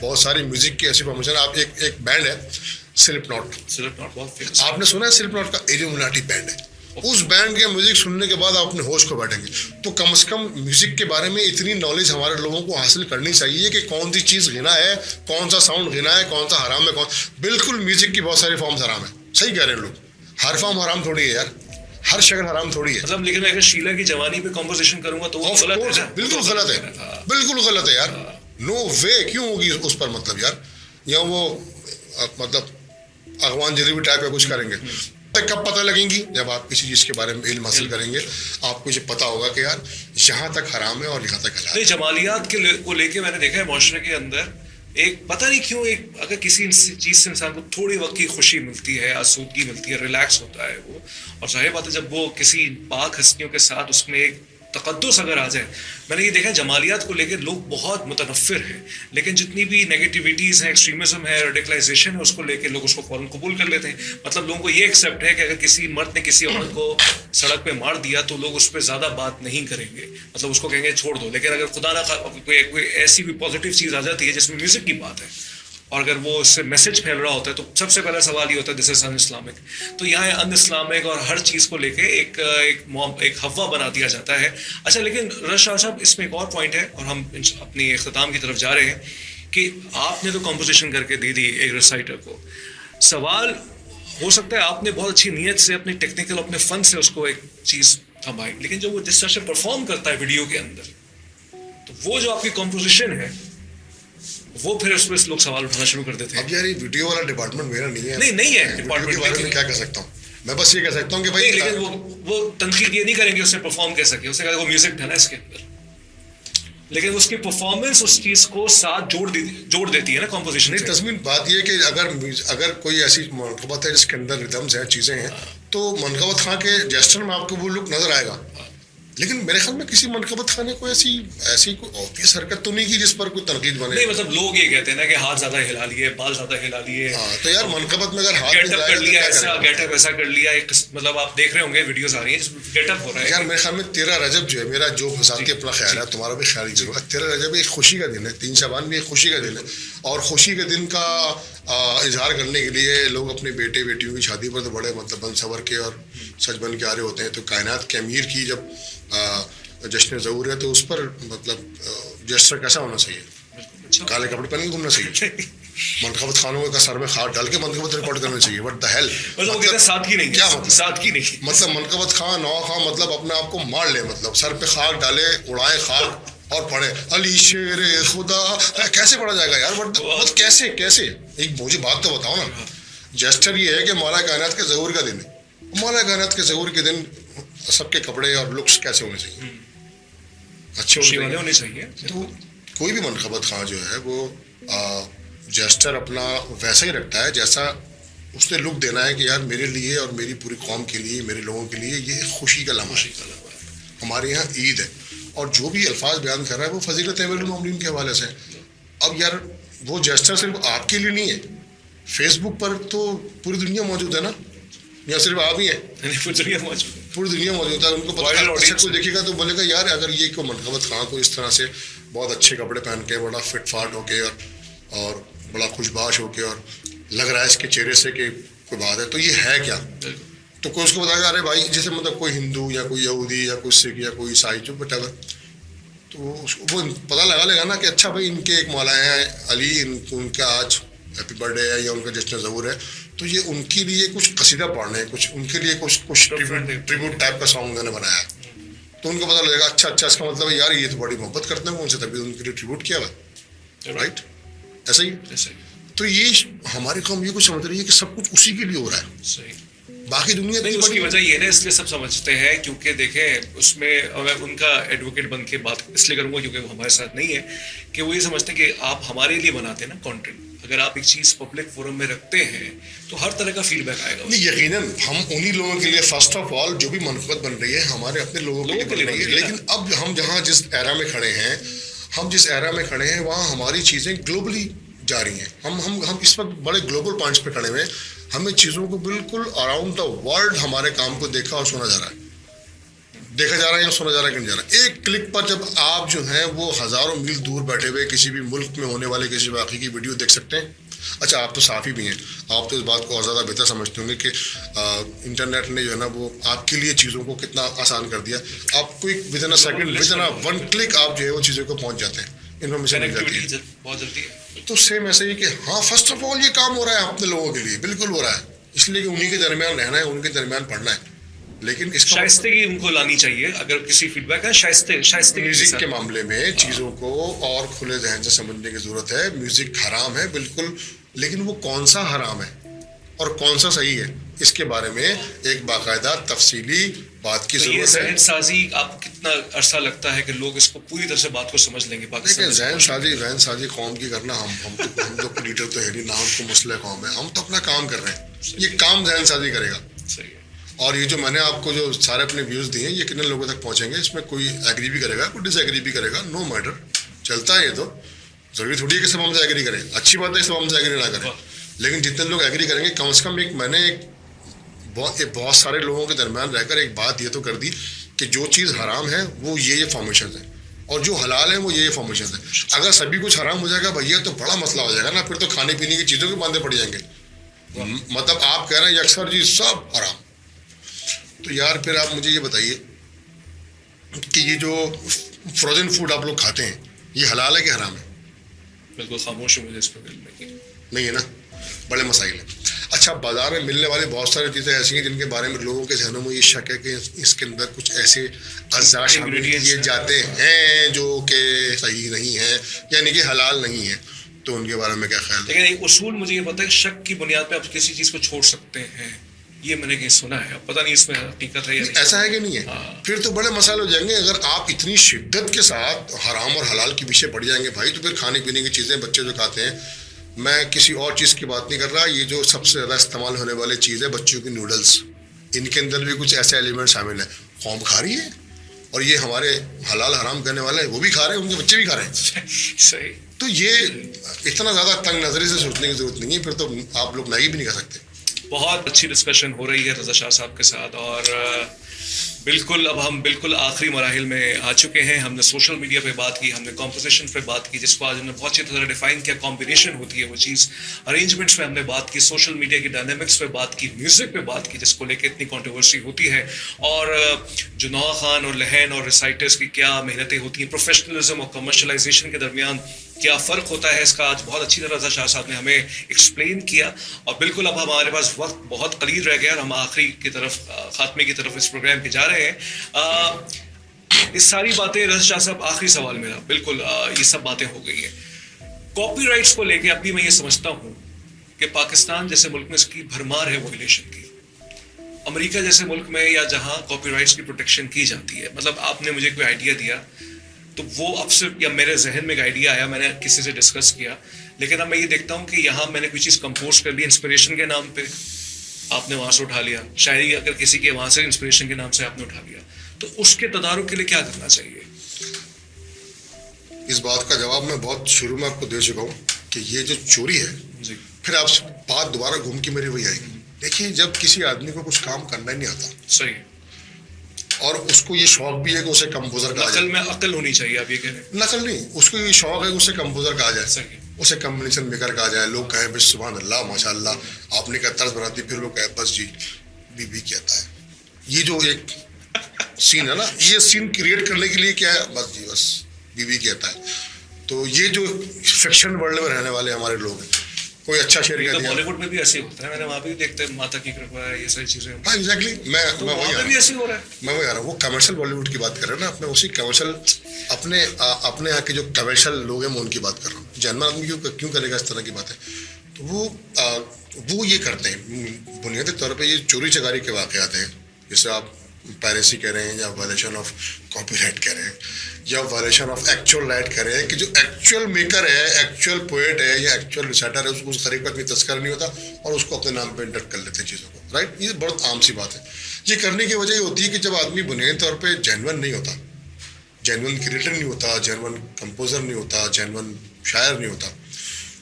بہت ساری میوزک کی ایسی فارمیشن. آپ ایک بینڈ ہے سلپ ناٹ، آپ نے سنا ہے سلپ ناٹ کا؟ ایلومیناٹی بینڈ ہے. اس بینڈ کے میوزک سننے کے بعد آپ اپنے ہوش کو بیٹھیں گے. تو کم از کم میوزک کے بارے میں اتنی نالج ہمارے لوگوں کو حاصل کرنی چاہیے کہ کون سی چیز غنا ہے، کون سا ساؤنڈ غنا ہے، کون سا حرام ہے. بالکل میوزک کی بہت ساری فارمز حرام ہیں. صحیح کہہ رہے ہیں لوگ، ہر فارم حرام تھوڑی ہے یار، ہر شکل حرام تھوڑی ہے. مطلب لیکن اگر شیلا کی جوانی پہ کمپوزیشن کروں گا تو وہ غلط ہے. بالکل غلط ہے، بالکل غلط ہے یار. نو وے. کیوں ہوگی اس پر مطلب یار؟ یا وہ مطلب اغوان جریبی ٹائپ کا کچھ کریں گے. کب پتہ لگیں گی؟ جب آپ کسی چیز کے بارے میں علم حاصل کریں گے، آپ کو یہ پتہ ہوگا کہ یار یہاں تک حرام ہے اور یہاں تک حلال ہے. جمالیات کو لے کے میں نے دیکھا ہے معاشرے کے اندر ایک پتہ نہیں کیوں، ایک اگر کسی چیز سے انسان کو تھوڑی وقت کی خوشی ملتی ہے، آسودگی ملتی ہے، ریلیکس ہوتا ہے وہ، اور ظاہر بات ہے جب وہ کسی پاک ہستیوں کے ساتھ اس میں ایک تقدس اگر آ جائے. میں نے یہ دیکھا جمالیات کو لے کے لوگ بہت متنفر ہیں، لیکن جتنی بھی نیگیٹیویٹیز ہیں، ایکسٹریمزم ہے، ریڈیکلائزیشن ہے، اس کو لے کے لوگ اس کو فوراً قبول کر لیتے ہیں. مطلب لوگوں کو یہ ایکسیپٹ ہے کہ اگر کسی مرد نے کسی عورت کو سڑک پہ مار دیا تو لوگ اس پہ زیادہ بات نہیں کریں گے، مطلب اس کو کہیں گے چھوڑ دو. لیکن اگر خدا نہ کوئی ایسی کوئی پازیٹیو چیز آ جاتی ہے جس میں میوزک کی بات ہے اور اگر وہ اس سے میسج پھیل رہا ہوتا ہے تو سب سے پہلا سوال یہ ہوتا ہے دس از ان اسلامک. تو یہاں ان اسلامک اور ہر چیز کو لے کے ایک ہوا بنا دیا جاتا ہے. اچھا لیکن رشا صاحب اس میں ایک اور پوائنٹ ہے اور ہم اپنی اختتام کی طرف جا رہے ہیں کہ آپ نے تو کمپوزیشن کر کے دے دی ایک ریسائٹر کو. سوال ہو سکتا ہے آپ نے بہت اچھی نیت سے اپنے ٹیکنیکل اپنے فن سے اس کو ایک چیز تھمائی، لیکن جب وہ جس طرح سے پرفارم کرتا ہے ویڈیو کے اندر تو وہ جو آپ کی کمپوزیشن ہے وہ پھر اس پہ لوگ سوال اٹھانا شروع کر دیتے ہیں. اب یار یہ ویڈیو والا ڈپارٹمنٹ میرا نہیں ہے. نہیں ہے ڈپارٹمنٹ کے بارے میں کیا کہہ سکتا ہوں میں؟ بس یہ کہہ سکتا ہوں کہ بھائی لیکن وہ تنقید یہ نہیں کریں گے اس نے پرفارم کیسا کیا، اس نے کہا وہ میوزک ہے نا اس کے اندر، لیکن اس کی پرفارمنس اس چیز کو ساتھ جوڑ دیتی ہے نا کمپوزیشن. نہیں تزمین بات یہ کہ اگر کوئی ایسی منقبت ہے جس کے اندر ریدمز ہیں، چیزیں ہیں، تو منقبت خان کے جیسٹر میں آپ کو وہ لک نظر آئے گا. لیکن میرے خیال میں کسی منقبت خانے کو ایسی کوئی آبویس حرکت تو نہیں کی جس پر کوئی تنقید بنے. نہیں مطلب لوگ یہ کہتے ہیں نا کہ ہاتھ زیادہ ہلا لیے، بال زیادہ ہلا لیے. ہاں تو یار منقبت میں اگر ہاتھ گیٹ اپ کر لیا، ایسا گیٹ اپ ایسا کر لیا، مطلب آپ دیکھ رہے ہوں گے ویڈیوز آ رہی ہیں جس میں گیٹ اپ ہو رہا ہے. یار میرے خیال میں 13 رجب جو ہے، میرا جو ذاتی اپنا خیال ہے، تمہارا بھی خیال ہی ضرور ہے، 13 رجب ایک خوشی کا دن ہے، 3 شعبان بھی ایک خوشی کا دن ہے، اور خوشی کے دن کا اظہار کرنے کے لیے لوگ اپنے بیٹے بیٹیوں کی شادی پر تو بڑے مطلب بن سور کے اور سج بن کے آ رہے ہوتے ہیں. تو کائنات کے امیر کی جب جشن ظہور ہے تو اس پر مطلب جسٹر کیسا ہونا چاہیے؟ کالے کپڑے پہن کے گھومنا چاہیے. منقبت خانوں کا سر میں خاک ڈال کے منقبت ریکارڈ کرنا چاہیے. وٹ دا ہیل، ساتھ کی نہیں، کیا مطلب ساتھ کی نہیں، مطلب منقبت خان نوا خان مطلب اپنے آپ کو مار لے، مطلب سر پہ خاک ڈالے، اڑائے خاک اور پڑھے علی شیر خدا. کیسے پڑھا جائے گا یار؟ بٹ کیسے ایک مجھے بات تو بتاؤ نا. جیسٹر یہ ہے کہ مولا کائنات کے ظہور کا دن ہے. مولا کائنات کے ظہور کے دن سب کے کپڑے اور لکس کیسے ہونے چاہیے؟ اچھے ہونے چاہیے. تو کوئی بھی منقبت خواہ جو ہے وہ جیسٹر اپنا ویسا ہی رکھتا ہے جیسا اس نے لک دینا ہے کہ یار میرے لیے اور میری پوری قوم کے لیے, میرے لوگوں کے لیے یہ خوشی کا لمحہ ہے. ہمارے یہاں عید ہے اور جو بھی الفاظ بیان کر رہا ہے وہ فضیلت امیر المومنین کے حوالے سے. اب یار وہ جیسٹر صرف آپ کے لیے نہیں ہے, فیس بک پر تو پوری دنیا موجود ہے نا, یا صرف آپ ہی ہیں؟ پوری دنیا موجود ہے. ان کو پتا ہے, اچھا کوئی دیکھے گا تو بولے گا یار اگر یہ کوئی منقبت خواہ کو اس طرح سے بہت اچھے کپڑے پہن کے بڑا فٹ فاٹ ہو کے اور بڑا خوشباش ہو کے اور لگ رہا ہے اس کے چہرے سے کہ کوئی بات ہے, تو یہ ہے کیا؟ تو کوئی اس کو بتائے گا ارے بھائی جیسے مطلب کوئی ہندو یا کوئی یہودی یا کوئی سکھ یا کوئی عیسائی جو بٹ ایور, تو وہ پتہ لگا لے گا نا کہ اچھا بھائی ان کے ایک مولا ہیں علی, ان کا آج ہیپی برتھ ڈے ہے یا ان کا جشن ظہور ہے, تو یہ ان کے لیے کچھ قصیدہ پڑھنے, کچھ ان کے لیے کچھ ٹریبیوٹ ٹائپ کا سانگ انہوں نے بنایا ہے. تو ان کو پتہ لگے گا اچھا اس کا مطلب ہے یار یہ تو بڑی محبت کرتے ہیں ان سے, تبھی ان کے لیے ٹریبیوٹ کیا ہوا ہے. رائٹ, ایسا ہی. تو یہ ہماری قوم یہ کچھ سمجھ رہی ہے کہ سب کچھ اسی کے لیے ہو رہا ہے. باقی دنیا نہیں. اس کی وجہ یہ ہے, اس لیے سب سمجھتے ہیں کیونکہ دیکھیں اس میں ان کا ایڈوکیٹ بن کے بات اس لیے کروں گا کیونکہ وہ ہمارے ساتھ نہیں ہے, کہ وہ یہ سمجھتے ہیں کہ آپ ہمارے لیے بناتے ہیں نا کنٹینٹ. اگر آپ ایک چیز پبلک فورم میں رکھتے ہیں تو ہر طرح کا فیڈ بیک آئے گا. نہیں یقیناً ہم انہی لوگوں کے لیے فرسٹ آف آل جو بھی منقبت بن رہی ہے ہمارے اپنے لوگوں کے لیے بن رہی ہے. لیکن اب ہم جہاں جس ایرا میں کھڑے ہیں وہاں ہماری چیزیں گلوبلی جا رہی ہیں. ہم اس وقت بڑے گلوبل پوائنٹس پہ کھڑے ہوئے ہیں. ہمیں چیزوں کو بالکل اراؤنڈ دا ورلڈ ہمارے کام کو دیکھا اور سنا جا رہا ہے یا سنا جا رہا ہے کہ نہیں جا رہا. ایک کلک پر جب آپ جو ہیں وہ ہزاروں میل دور بیٹھے ہوئے کسی بھی ملک میں ہونے والے کسی واقعے کی ویڈیو دیکھ سکتے ہیں. اچھا آپ تو صحافی بھی ہیں, آپ تو اس بات کو اور زیادہ بہتر سمجھتے ہوں گے کہ انٹرنیٹ نے جو ہے نا وہ آپ کے لیے چیزوں کو کتنا آسان کر دیا. آپ کو with in second with in one click آپ جو ہے وہ چیزوں کو پہنچ جاتے ہیں, انفارمیشن مل جاتی ہے بہت جلدی. تو سیم ایسا ہی کہ ہاں فرسٹ آف آل یہ کام ہو رہا ہے اپنے لوگوں کے لیے, بالکل ہو رہا ہے, اس لیے کہ انہیں کے درمیان رہنا ہے, ان کے درمیان پڑھنا ہے. لیکن اس شائستگی ان کو لانی چاہیے. اگر کسی فیڈ بیک ہے شائستگی میوزک کے معاملے میں چیزوں کو اور کھلے ذہن سے سمجھنے کی ضرورت ہے. میوزک حرام ہے بالکل, لیکن وہ کون سا حرام ہے اور کون سا صحیح ہے اس کے بارے میں ایک باقاعدہ تفصیلی بات کی ضرورت ہے. ذہن سازی آپ کو کتنا عرصہ لگتا ہے کہ لوگ اس کو پوری طرح سے بات کو سمجھ لیں گے؟ دیکھیں ذہن سازی قوم کی کرنا, ہم تو لیڈر تو ہے نہیں نا, ہم تو مسئلہ قوم ہے, ہم تو اپنا کام کر رہے ہیں. یہ کام ذہن سازی کرے گا. صحیح ہے. اور یہ جو میں نے آپ کو جو سارے اپنے ویوز دیے ہیں یہ کتنے لوگوں تک پہنچیں گے, اس میں کوئی ایگری بھی کرے گا, کوئی ڈس ایگری بھی کرے گا, نو میٹر, چلتا ہے. یہ تو ضروری تھوڑی ہے کہ سب ہم سے ایگری کریں, اچھی بات ہے سب ہم سے ایگری نہ کریں, لیکن جتنے لوگ ایگری کریں گے کم از کم میں نے بہت سارے لوگوں کے درمیان رہ کر ایک بات یہ تو کر دی کہ جو چیز حرام ہے وہ یہ فارمیشنز ہیں اور جو حلال ہیں وہ یہ فارمیشنز ہیں. اگر سبھی کچھ حرام ہو جائے گا بھیا تو بڑا مسئلہ ہو جائے گا نا, پھر تو کھانے پینے کی چیزوں کے باندھے پڑ جائیں گے. مطلب آپ کہہ رہے ہیں اکثر جی سب حرام, تو یار پھر آپ مجھے یہ بتائیے کہ یہ جو فروزن فوڈ آپ لوگ کھاتے ہیں یہ حلال ہے کہ حرام ہے؟ بالکل خاموش ہو مجھے اس پہ نہیں ہے نا, بڑے مسائل ہیں. اچھا بازار میں ملنے والی بہت ساری چیزیں ایسی ہیں جن کے بارے میں لوگوں کے ذہنوں میں یہ شک ہے کہ اس کے اندر کچھ ایسے اجزاء شامل کیے جاتے ہیں جو کہ صحیح نہیں ہیں یعنی کہ حلال نہیں ہیں, تو ان کے بارے میں کیا خیال ہے؟ لیکن ایک اصول مجھے یہ پتا ہے کہ شک کی بنیاد پہ آپ کسی چیز کو چھوڑ سکتے ہیں, یہ میں نے کہیں سنا ہے, پتہ نہیں اس میں حقیقت ہے یا نہیں. ایسا ہے کہ نہیں ہے؟ پھر تو بڑے مسائل ہو جائیں گے. اگر آپ اتنی شدت کے ساتھ حرام اور حلال کے پیچھے پڑ جائیں گے بھائی, تو پھر کھانے پینے کی چیزیں بچے جو کھاتے ہیں, میں کسی اور چیز کی بات نہیں کر رہا, یہ جو سب سے زیادہ استعمال ہونے والی چیز ہے بچوں کی نوڈلس, ان کے اندر بھی کچھ ایسے ایلیمنٹ شامل ہیں. قوم کھا رہی ہے اور یہ ہمارے حلال حرام کرنے والے ہیں وہ بھی کھا رہے ہیں, ان کے بچے بھی کھا رہے ہیں. صحیح. تو یہ اتنا زیادہ تنگ نظری سے سوچنے کی ضرورت نہیں ہے, پھر تو آپ لوگ میگی بھی نہیں کھا سکتے. بہت اچھی ڈسکشن ہو رہی ہے رضا شاہ صاحب کے ساتھ, اور بالکل اب ہم بالکل آخری مراحل میں آ چکے ہیں. ہم نے سوشل میڈیا پہ بات کی, ہم نے کمپوزیشن پہ بات کی, جس کو آج ہم نے بہت اچھی طرح ڈیفائن کیا, کمبینیشن ہوتی ہے وہ چیز, ارینجمنٹس پہ ہم نے بات کی, سوشل میڈیا کی ڈائنامکس پہ بات کی, میوزک پہ بات کی جس کو لے کے اتنی کنٹروورسی ہوتی ہے, اور جو نوا خان اور لہن اور ریسائٹرس کی کیا محنتیں ہوتی ہیں, پروفیشنلزم اور کمرشلائزیشن کے درمیان کیا فرق ہوتا ہے, اس کا آج بہت اچھی طرح رضا شاہ صاحب نے ہمیں ایکسپلین کیا. اور بالکل اب ہمارے پاس وقت بہت قلیل رہ گیا اور ہم آخری کی طرف, خاتمے کی طرف اس پروگرام پہ جا رہے ہیں. یہ ساری باتیں رضا شاہ صاحب، آخری سوال میرا، بالکل یہ سب باتیں ہو گئی ہیں کاپی رائٹس کو لے کے. اب بھی میں یہ سمجھتا ہوں کہ پاکستان جیسے ملک میں اس کی بھرمار ہے وائلیشن کی. امریکہ جیسے ملک میں یا جہاں کاپی رائٹس کی پروٹیکشن کی جاتی ہے، مطلب آپ نے مجھے کوئی آئیڈیا دیا تو وہ اب صرف، یا میرے ذہن میں ایک آئیڈیا آیا، میں نے کسی سے ڈسکس کیا، لیکن اب میں یہ دیکھتا ہوں کہ یہاں میں نے کوئی چیز کمپوز کر لی انسپریشن کے نام پہ، آپ نے وہاں سے اٹھا لیا، شاعری اگر کسی کے وہاں سے انسپریشن کے نام سے آپ نے اٹھا لیا، تو اس کے تدارک کے لیے کیا کرنا چاہیے؟ اس بات کا جواب میں بہت شروع میں آپ کو دے چکا ہوں کہ یہ جو چوری ہے، جی پھر آپ بات دوبارہ گھوم کے میری وہی آئے گی. دیکھیے جب کسی آدمی کو کچھ کام کرنا ہی نہیں آتا صحیح، اور اس کو یہ شوق بھی ہے کہ اسے کمپوزر کہا نقل جائے، میں عقل ہونی چاہیے، آپ یہ کہہ رہے ہیں. نقل نہیں، اس کو یہ شوق ہے کہ اسے کمپوزر کہا جائے، صحیح، اسے کمبینیشن میکر کہا جائے، لوگ کہیں بھائی سبحان اللہ ماشاء اللہ آپ نے کیا طرز بناتی، پھر لوگ کہیں بس جی بی بی کہتا ہے. یہ جو ایک سین ہے نا، یہ سین کریٹ کرنے کے لیے کیا ہے، بس جی بس بی بی کہتا ہے. تو یہ جو فکشن ورلڈ میں رہنے والے ہمارے لوگ ہیں، کوئی اچھا شعر کہہ دیا. بالی ووڈ میں بھی ایسے ہوتا ہے، میں نے وہاں بھی دیکھتے ہیں ماتا کی کرپا ہے، یہ ساری چیزیں. ہاں ایگزیکٹلی، میں وہی آ رہا بھی ایسے ہو رہا ہے. میں وہی آ رہا ہوں. وہ کمرشل بالی ووڈ کی بات کر رہے ہیں نا، اپنے اسی کمرشل اپنے یہاں کے جو کمرشل لوگ ہیں میں ان کی بات کر رہا ہوں. جنرل آدمی کیوں کرے گا اس طرح کی باتیں؟ تو وہ یہ کرتے ہیں بنیادی طور پہ. یہ چوری چکاری کے واقعات ہیں، جیسے آپ پائریسی کہہ رہے ہیں یا وائلیشن آف کاپی رائٹ کہہ رہے ہیں یا وائلیشن آف ایکچوئل رائٹ کہہ رہے ہیں، کہ جو ایکچوئل میکر ہے، ایکچوئل پوئٹ ہے یا ایکچوئل ریسائٹر ہے، اس قریب کا کوئی تذکرہ نہیں ہوتا اور اس کو اپنے نام پہ انٹر کر لیتے ہیں چیزوں کو. رائٹ، یہ بہت عام سی بات ہے. یہ کرنے کی وجہ یہ ہوتی ہے کہ جب آدمی بنیادی طور پہ جینون نہیں ہوتا، جینون کریٹر نہیں ہوتا، جینون کمپوزر نہیں ہوتا، جینون شاعر نہیں ہوتا،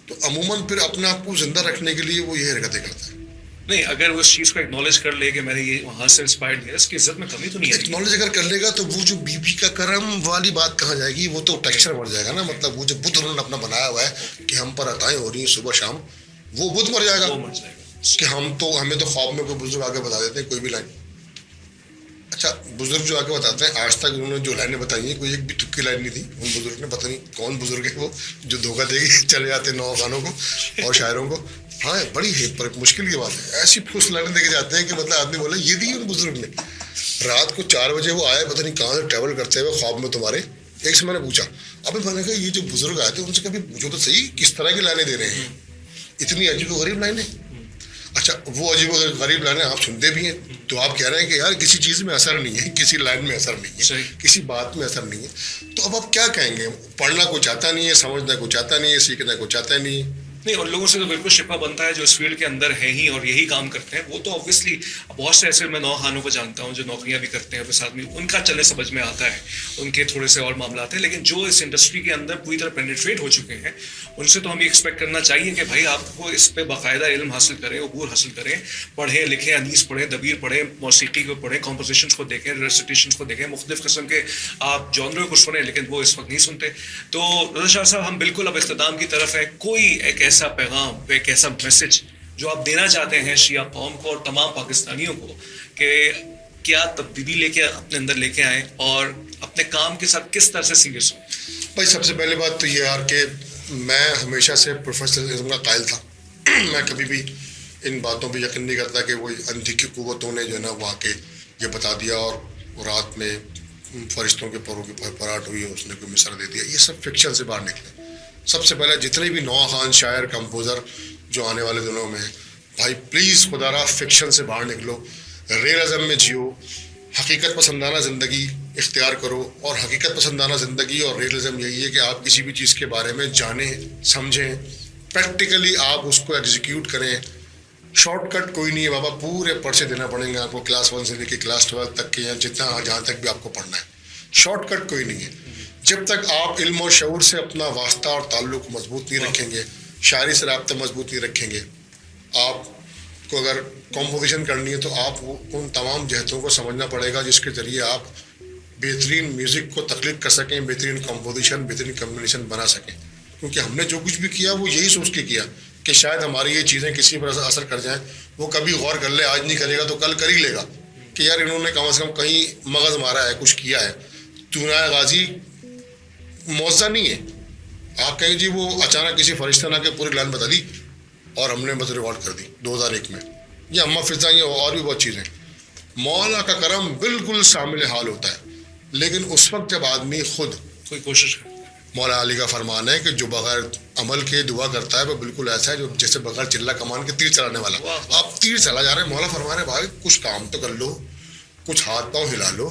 تو عموماً پھر اپنے آپ کو زندہ رکھنے کے لیے وہ یہ حرکتیں کرتا ہے. نہیں، اگر وہ اس چیز کو ایکنالج کر لے کہ میں نے یہ وہاں سے انسپائرڈ لیا، اس کی عزت میں کمی تو نہیں ہے. ایکنالج اگر کر لے گا تو وہ جو بی بی کا کرم والی بات کہاں جائے گی، وہ تو ٹیکسچر مر جائے گا نا. مطلب وہ جو بدھ انہوں نے اپنا بنایا ہوا ہے کہ ہم پر عطائیں ہو رہی ہیں صبح شام، وہ بدھ مر جائے گا. وہ مر جائے گا کہ ہمیں تو خواب میں کوئی بزرگ آگے بتا دیتے ہیں کوئی بھی لائن. اچھا، بزرگ جو آگے بتاتے ہیں، آج تک انہوں نے جو لائنیں بتائی ہیں کوئی ایک بھی تکی لائن نہیں تھی ان بزرگ نے. پتہ نہیں کون بزرگ ہے وہ جو دھوکہ دے کے چلے جاتے ہیں نوجوانوں کو اور شاعروں کو. ہاں بڑی مشکل کی بات ہے. ایسی پھوس لائنیں دے کے جاتے ہیں کہ مطلب آدمی بولے یہ دی ان بزرگ نے. رات کو 4 بجے وہ آئے، پتہ نہیں کہاں سے ٹریول کرتے ہوئے خواب میں تمہارے. ایک سے میں نے پوچھا، ابھی میں نے کہا یہ جو بزرگ آئے تھے ان سے کبھی پوچھو تو صحیح کس طرح کی لائنیں دے رہے ہیں، اتنی عجیب و غریب لائنیں. اچھا، وہ عجیب و غریب لائنیں آپ سنتے بھی ہیں تو آپ کہہ رہے ہیں کہ یار کسی چیز میں اثر نہیں ہے، کسی لائن میں اثر نہیں ہے، کسی بات میں اثر نہیں ہے. تو اب آپ کیا کہیں گے؟ پڑھنا کوئی چاہتا نہیں ہے، سمجھنا کوئی چاہتا نہیں ہے، سیکھنا کوئی چاہتا نہیں ہے. نہیں، اور لوگوں سے تو بالکل شفا بنتا ہے جو اس فیلڈ کے اندر ہیں ہی اور یہی کام کرتے ہیں. وہ تو آبویسلی بہت سے ایسے میں نوخانوں کو جانتا ہوں جو نوکریاں بھی کرتے ہیں، بس آدمی ان کا چلنے سمجھ میں آتا ہے، ان کے تھوڑے سے اور معاملات ہیں. لیکن جو اس انڈسٹری کے اندر پوری طرح پینیٹریٹ ہو چکے ہیں، ان سے تو ہمیں ایکسپیکٹ کرنا چاہیے کہ بھائی آپ کو اس پہ باقاعدہ علم حاصل کریں، عبور حاصل کریں، پڑھیں لکھیں، انیس پڑھیں، دبیر پڑھیں، موسیقی کو پڑھیں، کمپوزیشنس کو دیکھیں، ریسیٹیشنس کو دیکھیں، مختلف قسم کے آپ جانروں کو سنیں. لیکن وہ اس وقت نہیں سنتے. تو رضا شاہ صاحب، ہم بالکل اب اختتام کی طرف ہیں. کوئی ایک ایسا پیغام، ایک ایسا میسج جو آپ دینا چاہتے ہیں شیعہ قوم کو اور تمام پاکستانیوں کو، کہ کیا تبدیلی لے کے اپنے اندر لے کے آئیں اور اپنے کام کے ساتھ کس طرح سے سیریس ہوں؟ بھائی سب سے پہلی بات تو یہ یار کہ میں ہمیشہ سے پروفیشنلزم کا قائل تھا. میں کبھی بھی ان باتوں پہ یقین نہیں کرتا کہ وہ اندھی کی قوتوں نے جو ہے نا وہ آ کے یہ بتا دیا اور رات میں فرشتوں کے پروں کی پراٹ ہوئی، اس نے کوئی مصر دے دیا. یہ سب فکشن سے باہر نکلے. سب سے پہلے جتنے بھی نوخان شاعر کمپوزر جو آنے والے دنوں میں ہیں، بھائی پلیز خدا را فکشن سے باہر نکلو، ریئلزم میں جیو، حقیقت پسندانہ زندگی اختیار کرو. اور حقیقت پسندانہ زندگی اور ریئلزم یہی ہے کہ آپ کسی بھی چیز کے بارے میں جانیں، سمجھیں، پریکٹیکلی آپ اس کو ایگزیکیوٹ کریں. شارٹ کٹ کوئی نہیں ہے بابا، پورے پرچے دینا پڑیں گے آپ کو، کلاس 1 سے لے کے کلاس 12 تک کے، یا جہاں تک بھی آپ کو پڑھنا ہے. شارٹ کٹ کوئی نہیں ہے. جب تک آپ علم و شعور سے اپنا واسطہ اور تعلق مضبوط نہیں رکھیں گے، شاعری سے رابطہ مضبوط نہیں رکھیں گے، آپ کو اگر کمپوزیشن کرنی ہے تو آپ ان تمام جہتوں کو سمجھنا پڑے گا جس کے ذریعے آپ بہترین میوزک کو تخلیق کر سکیں، بہترین کمپوزیشن، بہترین کمبینیشن بنا سکیں. کیونکہ ہم نے جو کچھ بھی کیا وہ یہی سوچ کے کیا کہ شاید ہماری یہ چیزیں کسی پر اثر کر جائیں. وہ کبھی غور کر لے، آج نہیں کرے گا تو کل کر ہی لے گا کہ یار انہوں نے کم از کم کہیں مغز مارا ہے، کچھ کیا ہے. تونائے غازی موزہ نہیں ہے. آپ کہیں جی وہ اچانک کسی فرشتہ نے آ کے پوری لائن بتا دی اور ہم نے بس ریکارڈ کر دی 2001 میں. یہ اماں فضا، یہ اور بھی بہت چیزیں. مولا کا کرم بالکل شامل حال ہوتا ہے. لیکن اس وقت جب آدمی خود کوئی کوشش کرتا ہے. مولا علی کا فرمان ہے کہ جو بغیر عمل کے دعا کرتا ہے وہ بالکل ایسا ہے جو جیسے بغیر چلہ کمان کے تیر چلانے والا. آپ تیر چلا جا رہے ہیں, مولا فرما رہے ہیں بھائی کچھ کام تو کر لو, کچھ ہاتھ پاؤں ہلا لو,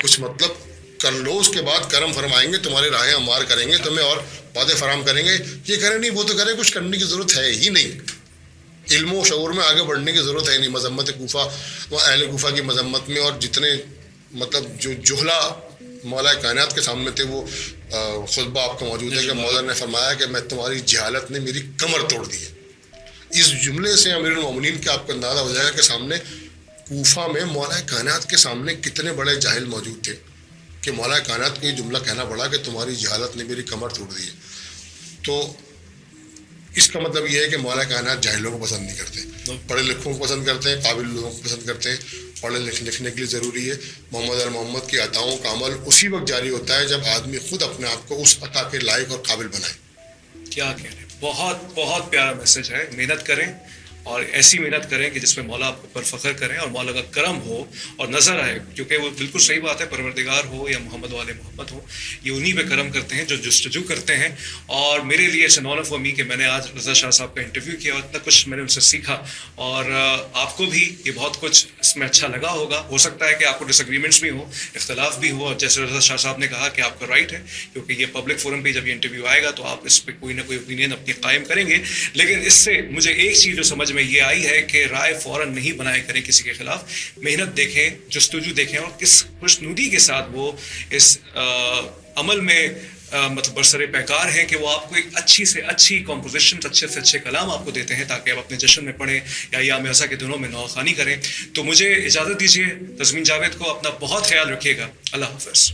کچھ مطلب کر لو, اس کے بعد کرم فرمائیں گے, تمہاری راہیں ہموار کریں گے, تمہیں اور وعدے فراہم کریں گے. یہ کریں نہیں وہ تو کریں, کچھ کرنے کی ضرورت ہے ہی نہیں. علم و شعور میں آگے بڑھنے کی ضرورت ہے نہیں. مذمت کوفہ و اہل کوفہ کی مذمت میں, اور جتنے مطلب جو جہلا مولا کائنات کے سامنے تھے, وہ خطبہ آپ کو موجود ہے کہ مولا نے فرمایا کہ میں تمہاری جہالت نے میری کمر توڑ دی ہے. اس جملے سے امیر المومنین کے آپ کو اندازہ ہو جائے گا کہ سامنے کوفہ میں مولا کائنات کے سامنے کتنے بڑے جاہل موجود تھے کہ مولا کائنات کو یہ جملہ کہنا پڑا کہ تمہاری جہالت نے میری کمر توڑ دی ہے. تو اس کا مطلب یہ ہے کہ مولا کائنات جاہلوں کو پسند نہیں کرتے, پڑھے لکھوں کو پسند کرتے ہیں, قابل لوگوں کو پسند کرتے ہیں. پڑھنے لکھنے کے لیے ضروری ہے. محمد محمد کی عطاؤں کا عمل اسی وقت جاری ہوتا ہے جب آدمی خود اپنے آپ کو اس عطا کے لائق اور قابل بنائے. کیا کہہ رہے ہیں, بہت بہت پیارا میسج ہے. محنت کریں اور ایسی محنت کریں کہ جس میں مولا آپ پر فخر کریں اور مولا کا کرم ہو اور نظر آئے, کیونکہ وہ بالکل صحیح بات ہے, پروردگار ہو یا محمد والے محمد ہو, یہ انہی پہ کرم کرتے ہیں جو جستجو کرتے ہیں. اور میرے لیے it's an honour for me کہ میں نے آج رضا شاہ صاحب کا انٹرویو کیا اور اتنا کچھ میں نے ان سے سیکھا, اور آپ کو بھی یہ بہت کچھ اس میں اچھا لگا ہوگا. ہو سکتا ہے کہ آپ کو ڈس ایگریمنٹس بھی ہوں, اختلاف بھی ہو, اور جیسے رضا شاہ صاحب نے کہا کہ آپ کا رائٹ ہے, کیونکہ یہ پبلک فورم پہ جب یہ انٹرویو آئے گا تو آپ اس پہ کوئی نہ کوئی اوپینین اپنی قائم کریں گے. لیکن اس سے مجھے ایک چیز جو سمجھ میں یہ آئی ہے کہ رائے فوراً نہیں بنائے کریں کسی کے خلاف. محنت دیکھیں, جستجو دیکھیں, اور کس خوشنودی کے ساتھ وہ اس عمل میں مطلب برسر پیکار ہیں کہ وہ آپ کو ایک اچھی سے اچھی کمپوزیشن, اچھے سے اچھے کلام آپ کو دیتے ہیں تاکہ آپ اپنے جشن میں پڑھیں یا ایام ازا کے دنوں میں نوخوانی کریں. تو مجھے اجازت دیجیے, تزمین جاوید کو اپنا بہت خیال رکھیے گا. اللہ حافظ.